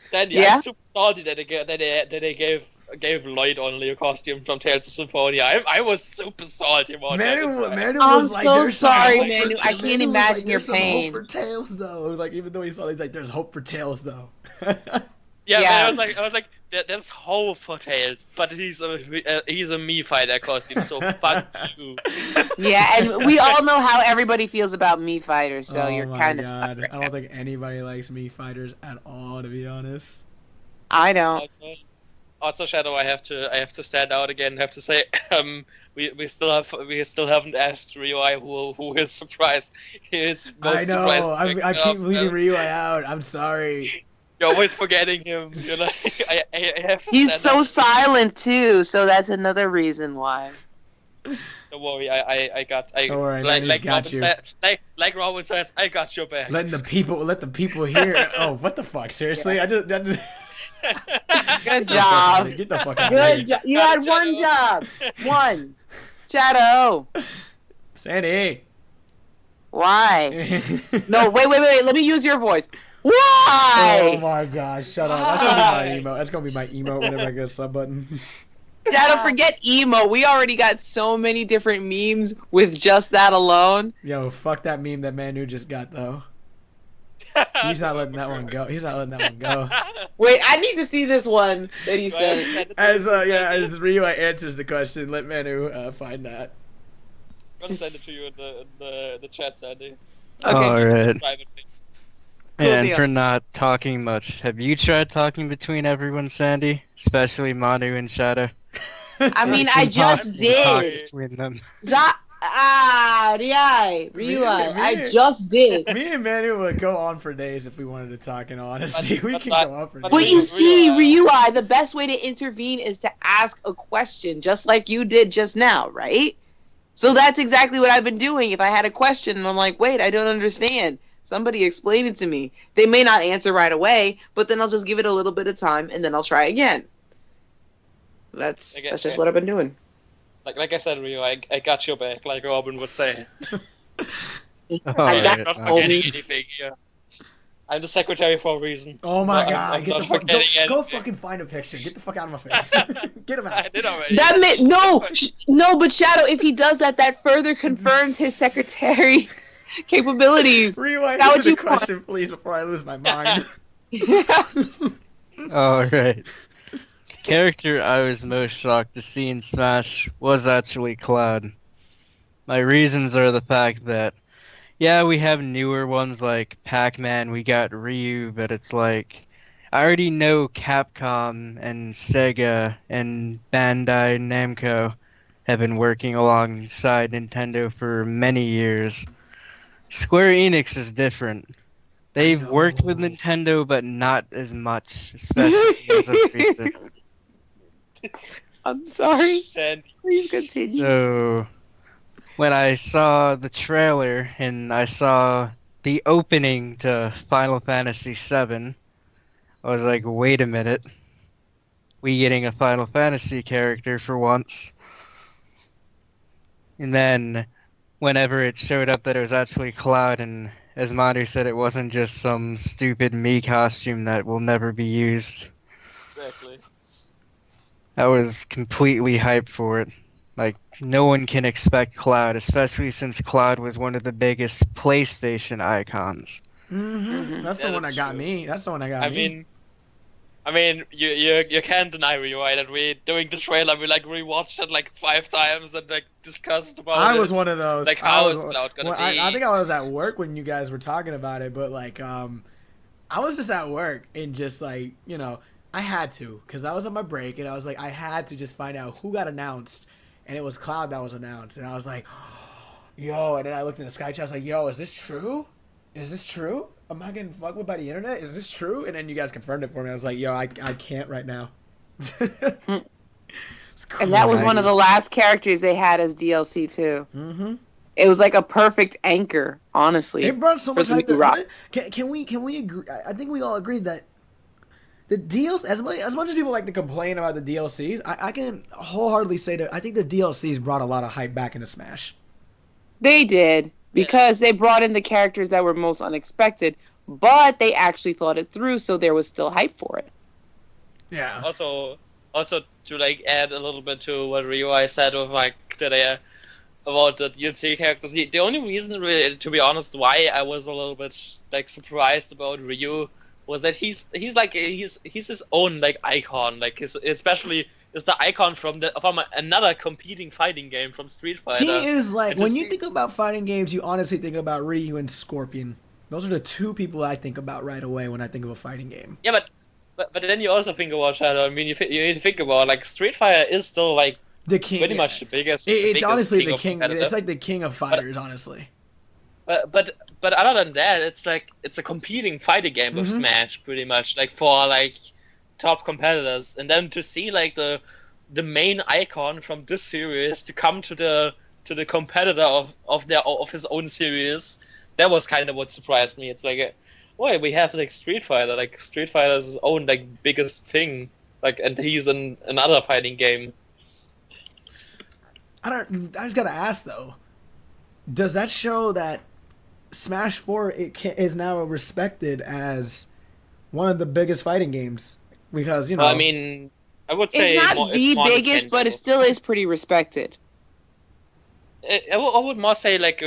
Speaker 2: Sandy,
Speaker 3: yeah?
Speaker 2: I'm super salty that they gave Lloyd only a costume from Tales of Symphonia. I was super salty about
Speaker 1: Manu
Speaker 3: I'm
Speaker 1: was like,
Speaker 3: so sorry,
Speaker 1: hope
Speaker 3: Manu.
Speaker 1: for
Speaker 3: I can't imagine
Speaker 1: like,
Speaker 3: your
Speaker 1: there's
Speaker 3: pain.
Speaker 1: Some hope for Tails, though. Like, even though he saw, he's like, there's hope for Tails, though.
Speaker 2: Yeah, man, I was like, there's hope for Tails, but he's a Mii fighter costume, so fuck you.
Speaker 3: Yeah, and we all know how everybody feels about Mii fighters, so you're kind of stuck right
Speaker 1: I don't think anybody likes Mii fighters at all, to be honest.
Speaker 3: I don't.
Speaker 2: Also, Shadow, I have to stand out again. I have to say, we still haven't asked Ryu who is surprised. He is most
Speaker 1: I know. I keep leaving Ryu out. I'm sorry.
Speaker 2: You're always forgetting him. You know, I have to
Speaker 3: He's
Speaker 2: stand
Speaker 3: so
Speaker 2: out.
Speaker 3: silent too, so that's another reason why.
Speaker 2: Don't worry, I got
Speaker 1: Don't worry, man, he's got
Speaker 2: Robin
Speaker 1: you.
Speaker 2: said, like Robin says, I got your back.
Speaker 1: Let the people hear. Oh, what the fuck? Seriously, I just.
Speaker 3: Good
Speaker 1: Get
Speaker 3: job.
Speaker 1: the fuck out of
Speaker 3: Good
Speaker 1: here.
Speaker 3: job. You had one job. One. Shadow.
Speaker 1: Sandy.
Speaker 3: Why? No, wait. Let me use your voice. Why?
Speaker 1: Oh my god, shut up. That's gonna be my emote. That's gonna be my emote whenever I get a sub button.
Speaker 3: Shadow, forget emo. We already got so many different memes with just that alone.
Speaker 1: Yo, fuck that meme that Manu just got though. He's not letting that one go. He's not letting that one go.
Speaker 3: Wait, I need to see this one that he said.
Speaker 1: As as Ryu answers the question, let Manu find that.
Speaker 2: I'm gonna send it to you in the chat, Sandy.
Speaker 3: Okay.
Speaker 4: Alright.
Speaker 2: Private thing.
Speaker 3: Cool
Speaker 4: And
Speaker 3: deal.
Speaker 4: for not talking much, have you tried talking between everyone, Sandy? Especially Manu and Shadow?
Speaker 3: I mean, I just
Speaker 4: Talk
Speaker 3: did.
Speaker 4: between them.
Speaker 3: Ryui, I just did.
Speaker 1: Me and Manu would go on for days if we wanted to talk. In honesty, we
Speaker 2: But
Speaker 1: can
Speaker 2: not-
Speaker 1: go on for
Speaker 2: but
Speaker 1: days.
Speaker 3: But you see,
Speaker 2: Ryui.
Speaker 3: Ryui, the best way to intervene is to ask a question, just like you did just now, right? So that's exactly what I've been doing. If I had a question and I'm like, wait, I don't understand, somebody explain it to me. They may not answer right away, but then I'll just give it a little bit of time and then I'll try again. That's just what I've been doing.
Speaker 2: Like I said, Rio, I got your back, like Robin would say.
Speaker 3: I got
Speaker 2: I'm not
Speaker 3: it,
Speaker 2: forgetting
Speaker 3: homie.
Speaker 2: anything here. I'm the secretary for a reason.
Speaker 1: Oh my
Speaker 2: No,
Speaker 1: god!
Speaker 2: I'm
Speaker 1: Get
Speaker 2: not
Speaker 1: the fuck,
Speaker 2: forgetting
Speaker 1: go
Speaker 2: anything.
Speaker 1: fucking find a picture. Get the fuck out of my face. Get him
Speaker 2: I
Speaker 1: out.
Speaker 2: did already.
Speaker 3: That meant no, but Shadow, if he does that, that further confirms his secretary capabilities.
Speaker 1: Rewind
Speaker 3: That
Speaker 1: answer
Speaker 3: what
Speaker 1: the
Speaker 3: you want.
Speaker 1: question, please, before I lose my mind.
Speaker 4: Alright. Character I was most shocked to see in Smash was actually Cloud. My reasons are the fact that, yeah, we have newer ones like Pac-Man, we got Ryu, but it's like, I already know Capcom and Sega and Bandai Namco have been working alongside Nintendo for many years. Square Enix is different. They've worked with
Speaker 1: know.
Speaker 4: Nintendo, but not as much, especially as of recent.
Speaker 3: I'm sorry.
Speaker 2: Sandy.
Speaker 3: Please continue.
Speaker 4: So, when I saw the trailer and I saw the opening to Final Fantasy VII, I was like, wait a minute. We getting a Final Fantasy character for once. And then, whenever it showed up that it was actually Cloud, and as Manu said, it wasn't just some stupid Mii costume that will never be used.
Speaker 2: Exactly.
Speaker 4: I was completely hyped for it. Like, no one can expect Cloud, especially since Cloud was one of the biggest PlayStation icons.
Speaker 1: That's
Speaker 2: Yeah,
Speaker 1: the one that
Speaker 2: that's
Speaker 1: got
Speaker 2: true.
Speaker 1: me. That's the one that got
Speaker 2: I
Speaker 1: me.
Speaker 2: mean, you can't deny, Rio, that we doing the trailer, we like rewatched it like 5 times and like discussed about it.
Speaker 1: I was one of those.
Speaker 2: Like,
Speaker 1: I
Speaker 2: how
Speaker 1: was
Speaker 2: is Cloud gonna
Speaker 1: well,
Speaker 2: be?
Speaker 1: I think I was at work when you guys were talking about it, but like, I was just at work and just like, you know, I had to, because I was on my break and I was like, I had to just find out who got announced, and it was Cloud that was announced, and I was like, yo, and then I looked in the sky chat, I was like, yo, is this true? Is this true? Am I getting fucked with by the internet? Is this true? And then you guys confirmed it for me. I was like, yo, I can't right now.
Speaker 3: And that was one of the last characters they had as DLC too.
Speaker 1: Mm-hmm.
Speaker 3: It was like a perfect anchor, honestly.
Speaker 1: It brought so
Speaker 3: for
Speaker 1: much
Speaker 3: the
Speaker 1: hype.
Speaker 3: new rock.
Speaker 1: Can we agree? I think we all agree that the DLC, as much as people like to complain about the DLCs, I can wholeheartedly say that I think the DLCs brought a lot of hype back into Smash.
Speaker 3: They did, because they brought in the characters that were most unexpected, but they actually thought it through, so there was still hype for it.
Speaker 1: Yeah.
Speaker 2: Also to like add a little bit to what Rio said of like today about the DLC characters. The only reason, really, to be honest, why I was a little bit like surprised about Ryu was that he's his own like icon, like especially is the icon from another competing fighting game from Street Fighter.
Speaker 1: He is like,
Speaker 2: And to
Speaker 1: when you
Speaker 2: see-
Speaker 1: think about fighting games, you honestly think about Ryu and Scorpion. Those are the two people I think about right away when I think of a fighting game.
Speaker 2: Yeah, but then you also think about Shadow. I mean, you need to think about like Street Fighter is still like
Speaker 1: The king.
Speaker 2: pretty much the biggest.
Speaker 1: It's
Speaker 2: biggest
Speaker 1: honestly the
Speaker 2: of
Speaker 1: king.
Speaker 2: competitive.
Speaker 1: It's like the king of fighters, honestly.
Speaker 2: But other than that, it's like it's a competing fighting game with
Speaker 1: Mhm.
Speaker 2: Smash, pretty much, like for like top competitors. And then to see like the the main icon from this series to come to the competitor of his own series. That was kind of what surprised me. It's like, wait, we have like Street Fighter. Like Street Fighter is his own like biggest thing. Like, and he's in another fighting game.
Speaker 1: I just gotta ask though. Does that show that Smash 4 is now respected as one of the biggest fighting games? Because
Speaker 2: I mean, I would say
Speaker 3: it's not the biggest, but it still is pretty respected.
Speaker 2: I would more say like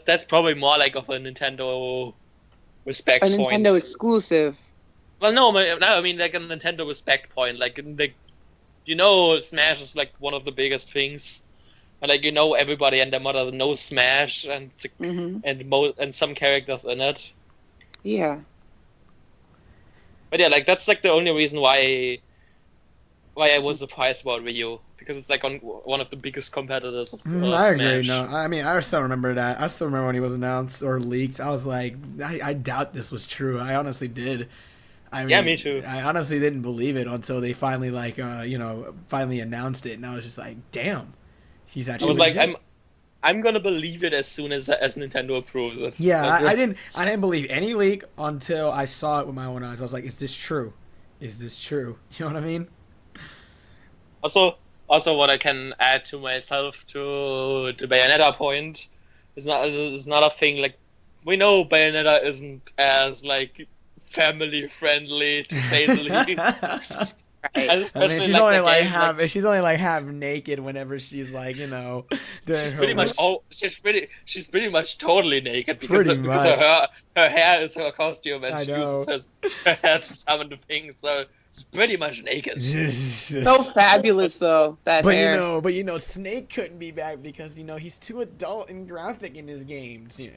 Speaker 2: that's probably more like of a Nintendo respect point.
Speaker 3: Nintendo exclusive.
Speaker 2: Well, no, I mean like a Nintendo respect point. Like Smash is like one of the biggest things, and like everybody and their mother knows Smash and and some characters in it.
Speaker 3: Yeah.
Speaker 2: But yeah, like that's like the only reason why I was surprised about Wii U, because it's like one of the biggest competitors of
Speaker 1: I agree.
Speaker 2: Smash.
Speaker 1: No, I mean, I still remember that. I still remember when he was announced or leaked. I was like, I doubt this was true. I honestly did. I mean,
Speaker 2: Yeah, me too.
Speaker 1: I honestly didn't believe it until they finally finally announced it, and I was just like, damn, he's actually.
Speaker 2: I was
Speaker 1: legit.
Speaker 2: like, I'm gonna believe it as soon as Nintendo approves it.
Speaker 1: Yeah,
Speaker 2: Like,
Speaker 1: I didn't believe any leak until I saw it with my own eyes. I was like, is this true? Is this true? You know what I mean?
Speaker 2: Also, what I can add to myself to the Bayonetta point is not a thing. Like, we know Bayonetta isn't as like family friendly, to say the least.
Speaker 3: Right.
Speaker 2: And
Speaker 1: I mean,
Speaker 2: especially
Speaker 1: she's only
Speaker 2: the
Speaker 1: like
Speaker 2: game,
Speaker 1: half. She's only like half naked whenever she's like doing
Speaker 2: she's
Speaker 1: her
Speaker 2: pretty much
Speaker 1: work.
Speaker 2: she's pretty much totally naked because
Speaker 1: Pretty
Speaker 2: because
Speaker 1: much.
Speaker 2: her hair is her costume and
Speaker 1: I
Speaker 2: she
Speaker 1: know.
Speaker 2: uses her hair to summon the things, so she's pretty much naked.
Speaker 3: So fabulous though, that
Speaker 1: But
Speaker 3: hair.
Speaker 1: Snake couldn't be back because he's too adult and graphic in his games. Yeah,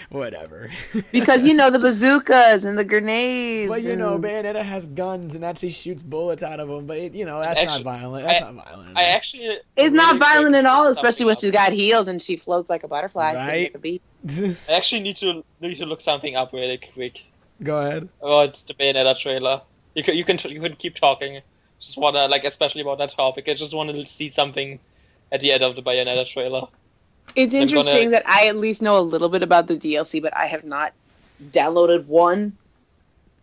Speaker 1: whatever.
Speaker 3: Because the bazookas and the grenades.
Speaker 1: But
Speaker 3: and...
Speaker 1: Bayonetta has guns and actually shoots bullets out of them. But that's
Speaker 2: Actually,
Speaker 1: not violent. That's not violent.
Speaker 2: I actually
Speaker 3: It's not
Speaker 2: really
Speaker 3: violent
Speaker 2: quick
Speaker 3: at all,
Speaker 2: look
Speaker 3: especially when
Speaker 2: something
Speaker 3: she's got heels and she floats like a butterfly. spinning
Speaker 1: Right.
Speaker 3: at the beat.
Speaker 2: up. I actually need to look something up really quick
Speaker 1: Go ahead.
Speaker 2: about the Bayonetta trailer. You can keep talking. Just wanna especially about that topic. I just want to see something at the end of the Bayonetta trailer.
Speaker 3: It's
Speaker 2: I'm
Speaker 3: interesting
Speaker 2: gonna-
Speaker 3: that I at least know a little bit about the DLC, but I have not downloaded one.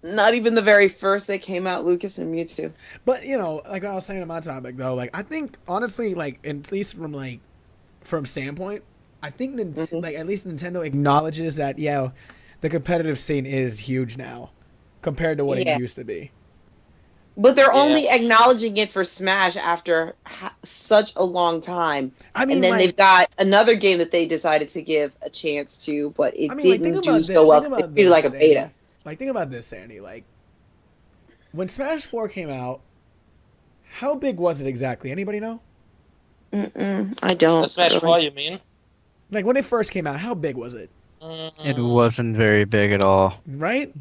Speaker 3: Not even the very first that came out, Lucas and Mewtwo.
Speaker 1: But like what I was saying on my topic though, like I think honestly, like at least from standpoint, I think like at least Nintendo acknowledges that the competitive scene is huge now compared to what it used to be.
Speaker 3: But they're only acknowledging it for Smash after such a long time.
Speaker 1: I mean,
Speaker 3: and then
Speaker 1: like,
Speaker 3: they've got another game that they decided to give a chance to, but it didn't do so well. They treated it like a beta.
Speaker 1: Like, think about this, Sandy. Like, when Smash 4 came out, how big was it exactly? Anybody know?
Speaker 3: I don't.
Speaker 2: The Smash 4, you mean?
Speaker 1: Like, when it first came out, how big was it?
Speaker 4: It wasn't very big at all.
Speaker 1: Right?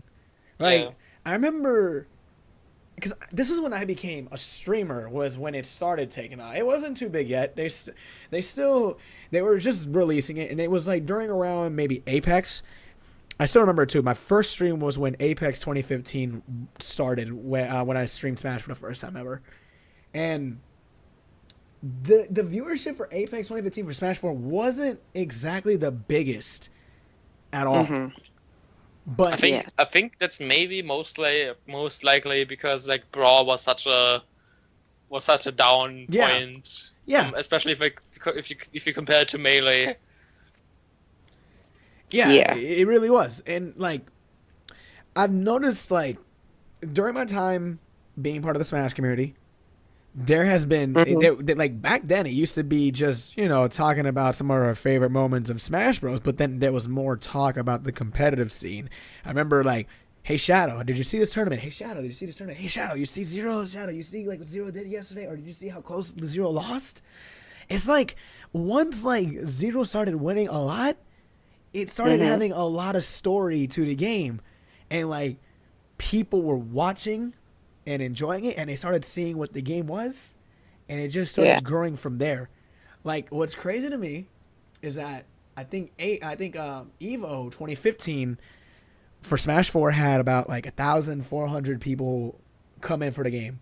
Speaker 1: Like,
Speaker 2: Yeah.
Speaker 1: I remember... Because this is when I became a streamer, was when it started taking off. It wasn't too big yet. They were just releasing it, and it was like during around maybe Apex. I still remember too. My first stream was when Apex 2015 started, when I streamed Smash for the first time ever, and the viewership for Apex 2015 for Smash 4 wasn't exactly the biggest at all. But
Speaker 2: I think that's maybe most likely because like Brawl was such a down point.
Speaker 1: Yeah.
Speaker 2: Especially if you compare it to Melee.
Speaker 1: Yeah,
Speaker 3: Yeah.
Speaker 1: it really was. And like I've noticed like during my time being part of the Smash community, there has been like back then it used to be just talking about some of our favorite moments of Smash Bros, but then there was more talk about the competitive scene. I remember like, hey Shadow, did you see this tournament? Hey Shadow, did you see this tournament? Hey Shadow, you see Zero? Shadow, you see like what Zero did yesterday, or did you see how close the Zero lost? It's like once like Zero started winning a lot, it started having a lot of story to the game, and like people were watching and enjoying it, and they started seeing what the game was, and it just started growing from there. Like what's crazy to me is that I think Evo 2015 for Smash 4 had about like 1,400 people come in for the game.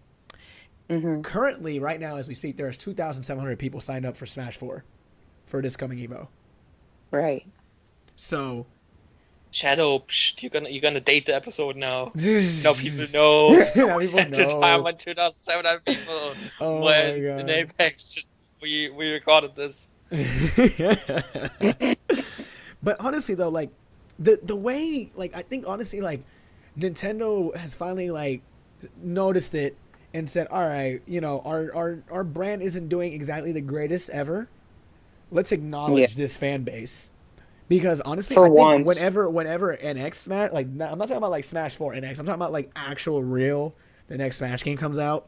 Speaker 3: Mm-hmm.
Speaker 1: Currently, right now as we speak, there's 2,700 people signed up for Smash 4 for this coming Evo.
Speaker 3: Right.
Speaker 1: So
Speaker 2: Shadow, psh, you're gonna date the episode now.
Speaker 1: now
Speaker 2: Now people know.
Speaker 1: Now people
Speaker 2: At the time
Speaker 1: know.
Speaker 2: when 2,700 people
Speaker 1: Oh
Speaker 2: when
Speaker 1: my
Speaker 2: in
Speaker 1: God.
Speaker 2: Apex we recorded this.
Speaker 1: But honestly though, like the way, like I think honestly, like Nintendo has finally like noticed it and said, all right, you know, our brand isn't doing exactly the greatest ever. Let's acknowledge this fan base. Because honestly,
Speaker 3: For
Speaker 1: I think
Speaker 3: once.
Speaker 1: whenever NX Smash, like I'm not talking about like Smash 4 NX, I'm talking about like actual real the next Smash game comes out.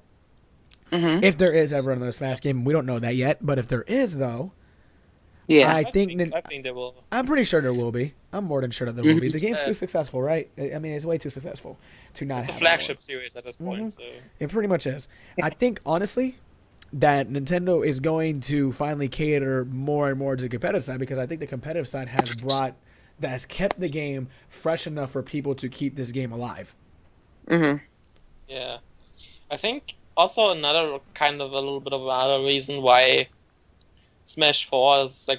Speaker 3: Mm-hmm.
Speaker 1: If there is ever another Smash game, we don't know that yet. But if there is, though,
Speaker 3: Yeah.
Speaker 1: I think
Speaker 2: they will.
Speaker 1: I'm pretty sure there will be. I'm more than sure that there will be. The game's too successful, right? I mean, it's way too successful to not.
Speaker 2: It's a
Speaker 1: have
Speaker 2: flagship series at this point.
Speaker 1: Mm-hmm.
Speaker 2: So.
Speaker 1: It pretty much is. I think honestly that Nintendo is going to finally cater more and more to the competitive side, because I think the competitive side has kept the game fresh enough for people to keep this game alive.
Speaker 3: Mm-hmm.
Speaker 2: Yeah, I think also another kind of a little bit of another reason why Smash 4 is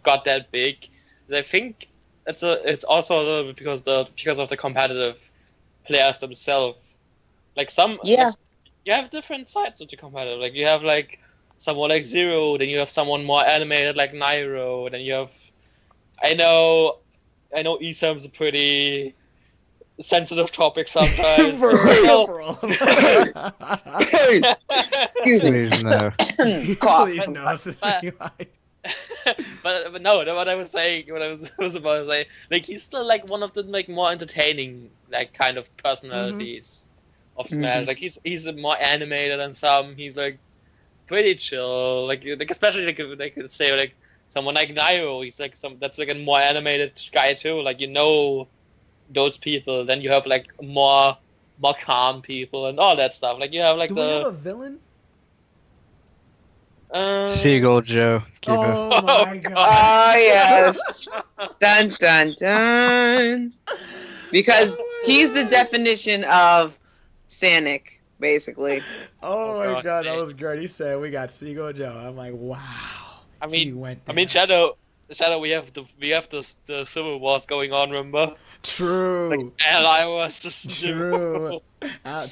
Speaker 2: got that big is I think it's also a little bit because of the competitive players themselves. Like you have different sides of the competitive. Like you have like someone like Zero, then you have someone more animated like Nairo, then you have I know eSam's a pretty sensitive topic sometimes.
Speaker 1: For all of us.
Speaker 3: Excuse me.
Speaker 4: Please no.
Speaker 3: Cough.
Speaker 1: Please no.
Speaker 2: but no, what I was saying, what I was about to say, like he's still like one of the like more entertaining like kind of personalities of Smash. Like he's more animated than some. He's like pretty chill. Like especially like say like someone like Nairo. He's like that's like a more animated guy too. Like those people. Then you have like more calm people and all that stuff. Like you have like
Speaker 1: Do we have a villain?
Speaker 4: Seagull Joe.
Speaker 1: Oh my god.
Speaker 3: Oh yes. Dun dun dun. Because he's the definition of Sanic, basically.
Speaker 1: Oh my
Speaker 2: God,
Speaker 1: god, that
Speaker 2: Nick.
Speaker 1: was great. He said we got Seagull Joe. I'm like, wow.
Speaker 2: I
Speaker 1: He
Speaker 2: mean,
Speaker 1: went
Speaker 2: I mean,
Speaker 1: there.
Speaker 2: Shadow. We have the Civil Wars going on. Remember?
Speaker 1: True.
Speaker 2: Like Ally was just
Speaker 1: True.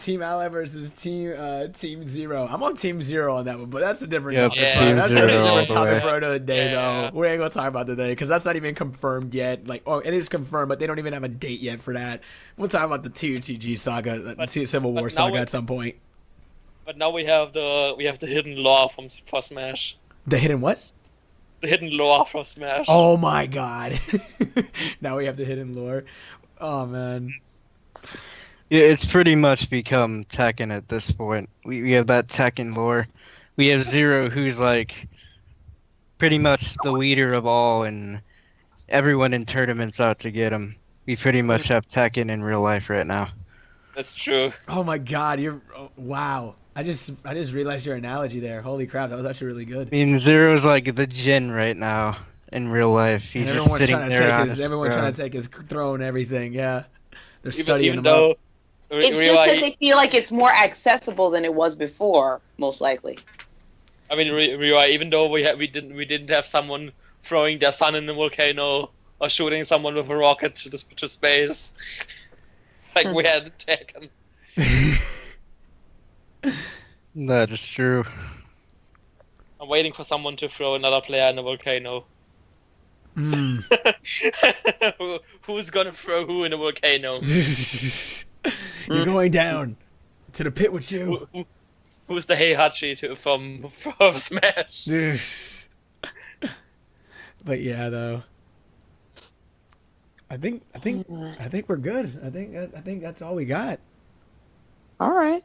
Speaker 1: Team Ally versus Team Zero. I'm on Team Zero on that one, but that's a different
Speaker 4: Yep,
Speaker 1: topic.
Speaker 2: Yeah.
Speaker 1: Sorry,
Speaker 4: Team
Speaker 1: that's
Speaker 4: Zero
Speaker 1: a
Speaker 4: all
Speaker 1: different
Speaker 4: the
Speaker 1: topic
Speaker 4: way.
Speaker 1: for another day,
Speaker 2: Yeah.
Speaker 1: though. We ain't gonna talk about today because that's not even confirmed yet. Like, oh, it is confirmed, but they don't even have a date yet for that. We'll talk about the TUTG saga, Civil War
Speaker 2: now
Speaker 1: saga at some point.
Speaker 2: But now we have the hidden lore for Smash.
Speaker 1: The hidden what?
Speaker 2: The hidden lore for Smash.
Speaker 1: Oh my god! Now we have the hidden lore. Oh man.
Speaker 4: Yeah, it's pretty much become Tekken at this point. We have that Tekken lore. We have Zero, who's like pretty much the leader of all, and everyone in tournaments out to get him. We pretty much have Tekken in real life right now.
Speaker 2: That's true.
Speaker 1: Oh my god! Wow! I just realized your analogy there. Holy crap! That was actually really good.
Speaker 4: I mean, Zero's like the Jin right now in real life. He's
Speaker 1: And
Speaker 4: just
Speaker 1: everyone's
Speaker 4: sitting
Speaker 1: trying to
Speaker 4: there
Speaker 1: take
Speaker 4: on
Speaker 1: his
Speaker 4: his
Speaker 1: everyone's trying
Speaker 4: throne.
Speaker 1: to take his throne and everything. Yeah, they're
Speaker 2: Even
Speaker 1: studying
Speaker 2: even
Speaker 1: him
Speaker 2: though.
Speaker 1: up.
Speaker 3: It's just that they feel like it's more accessible than it was before, most likely.
Speaker 2: I mean, even though we didn't have someone throwing their son in the volcano or shooting someone with a rocket to space, like we had Tekken.
Speaker 4: That is true.
Speaker 2: I'm waiting for someone to throw another player in the volcano.
Speaker 1: Mm.
Speaker 2: Who's gonna throw who in the volcano?
Speaker 1: You're going down to the pit with you.
Speaker 2: Who's the Heihachi from Smash?
Speaker 1: But yeah, though. I think we're good. I think that's all we got.
Speaker 3: All right.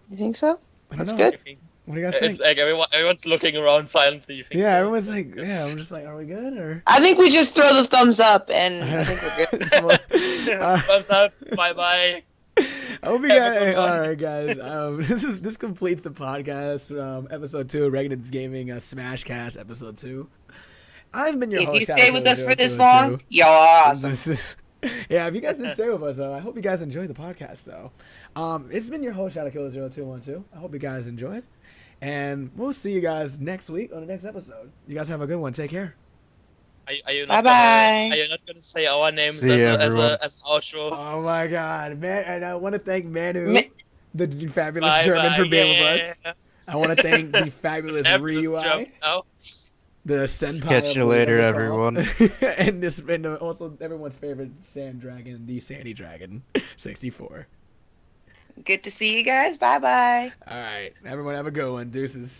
Speaker 3: You think so?
Speaker 1: I don't
Speaker 3: That's
Speaker 1: know.
Speaker 3: good.
Speaker 1: What do you guys think?
Speaker 2: Like everyone's looking around silently. You think
Speaker 1: Yeah,
Speaker 2: so?
Speaker 1: everyone's like, yeah. I'm just like, are we good or?
Speaker 3: I think we just throw the thumbs up, and I think we're good.
Speaker 2: Thumbs up. Bye bye.
Speaker 1: I hope you
Speaker 2: Have a
Speaker 1: guys.
Speaker 2: good one.
Speaker 1: All right, guys. This completes the podcast. Episode 2, Regnant's Gaming Smashcast, episode 2. I've been your
Speaker 3: If
Speaker 1: host.
Speaker 3: you stay with us for this
Speaker 1: Shadow0202.
Speaker 3: long, you're awesome.
Speaker 1: Yeah, if you guys did stay with us, though, I hope you guys enjoyed the podcast, though. It's been your host, ShadowKiller0212. I hope you guys enjoyed. And we'll see you guys next week on the next episode. You guys have a good one. Take care.
Speaker 2: Are you
Speaker 3: Bye
Speaker 2: not
Speaker 3: bye.
Speaker 2: Are you not gonna say our names
Speaker 4: See ya,
Speaker 2: as
Speaker 4: everyone.
Speaker 2: an outro?
Speaker 1: Oh, my God. Man, and I want to thank Manu,
Speaker 3: Ma-
Speaker 1: the fabulous
Speaker 2: Bye
Speaker 1: German,
Speaker 2: bye,
Speaker 1: for being
Speaker 2: yeah.
Speaker 1: with us. I want to thank the fabulous
Speaker 2: Fabulous
Speaker 1: Ryui,
Speaker 2: job. Oh.
Speaker 1: the senpai.
Speaker 4: Catch you
Speaker 1: of
Speaker 4: later,
Speaker 1: the
Speaker 4: everyone.
Speaker 1: and also everyone's favorite sand dragon, the Sandy Dragon 64.
Speaker 3: Good to see you guys. Bye bye.
Speaker 1: All right, everyone have a good one. Deuces.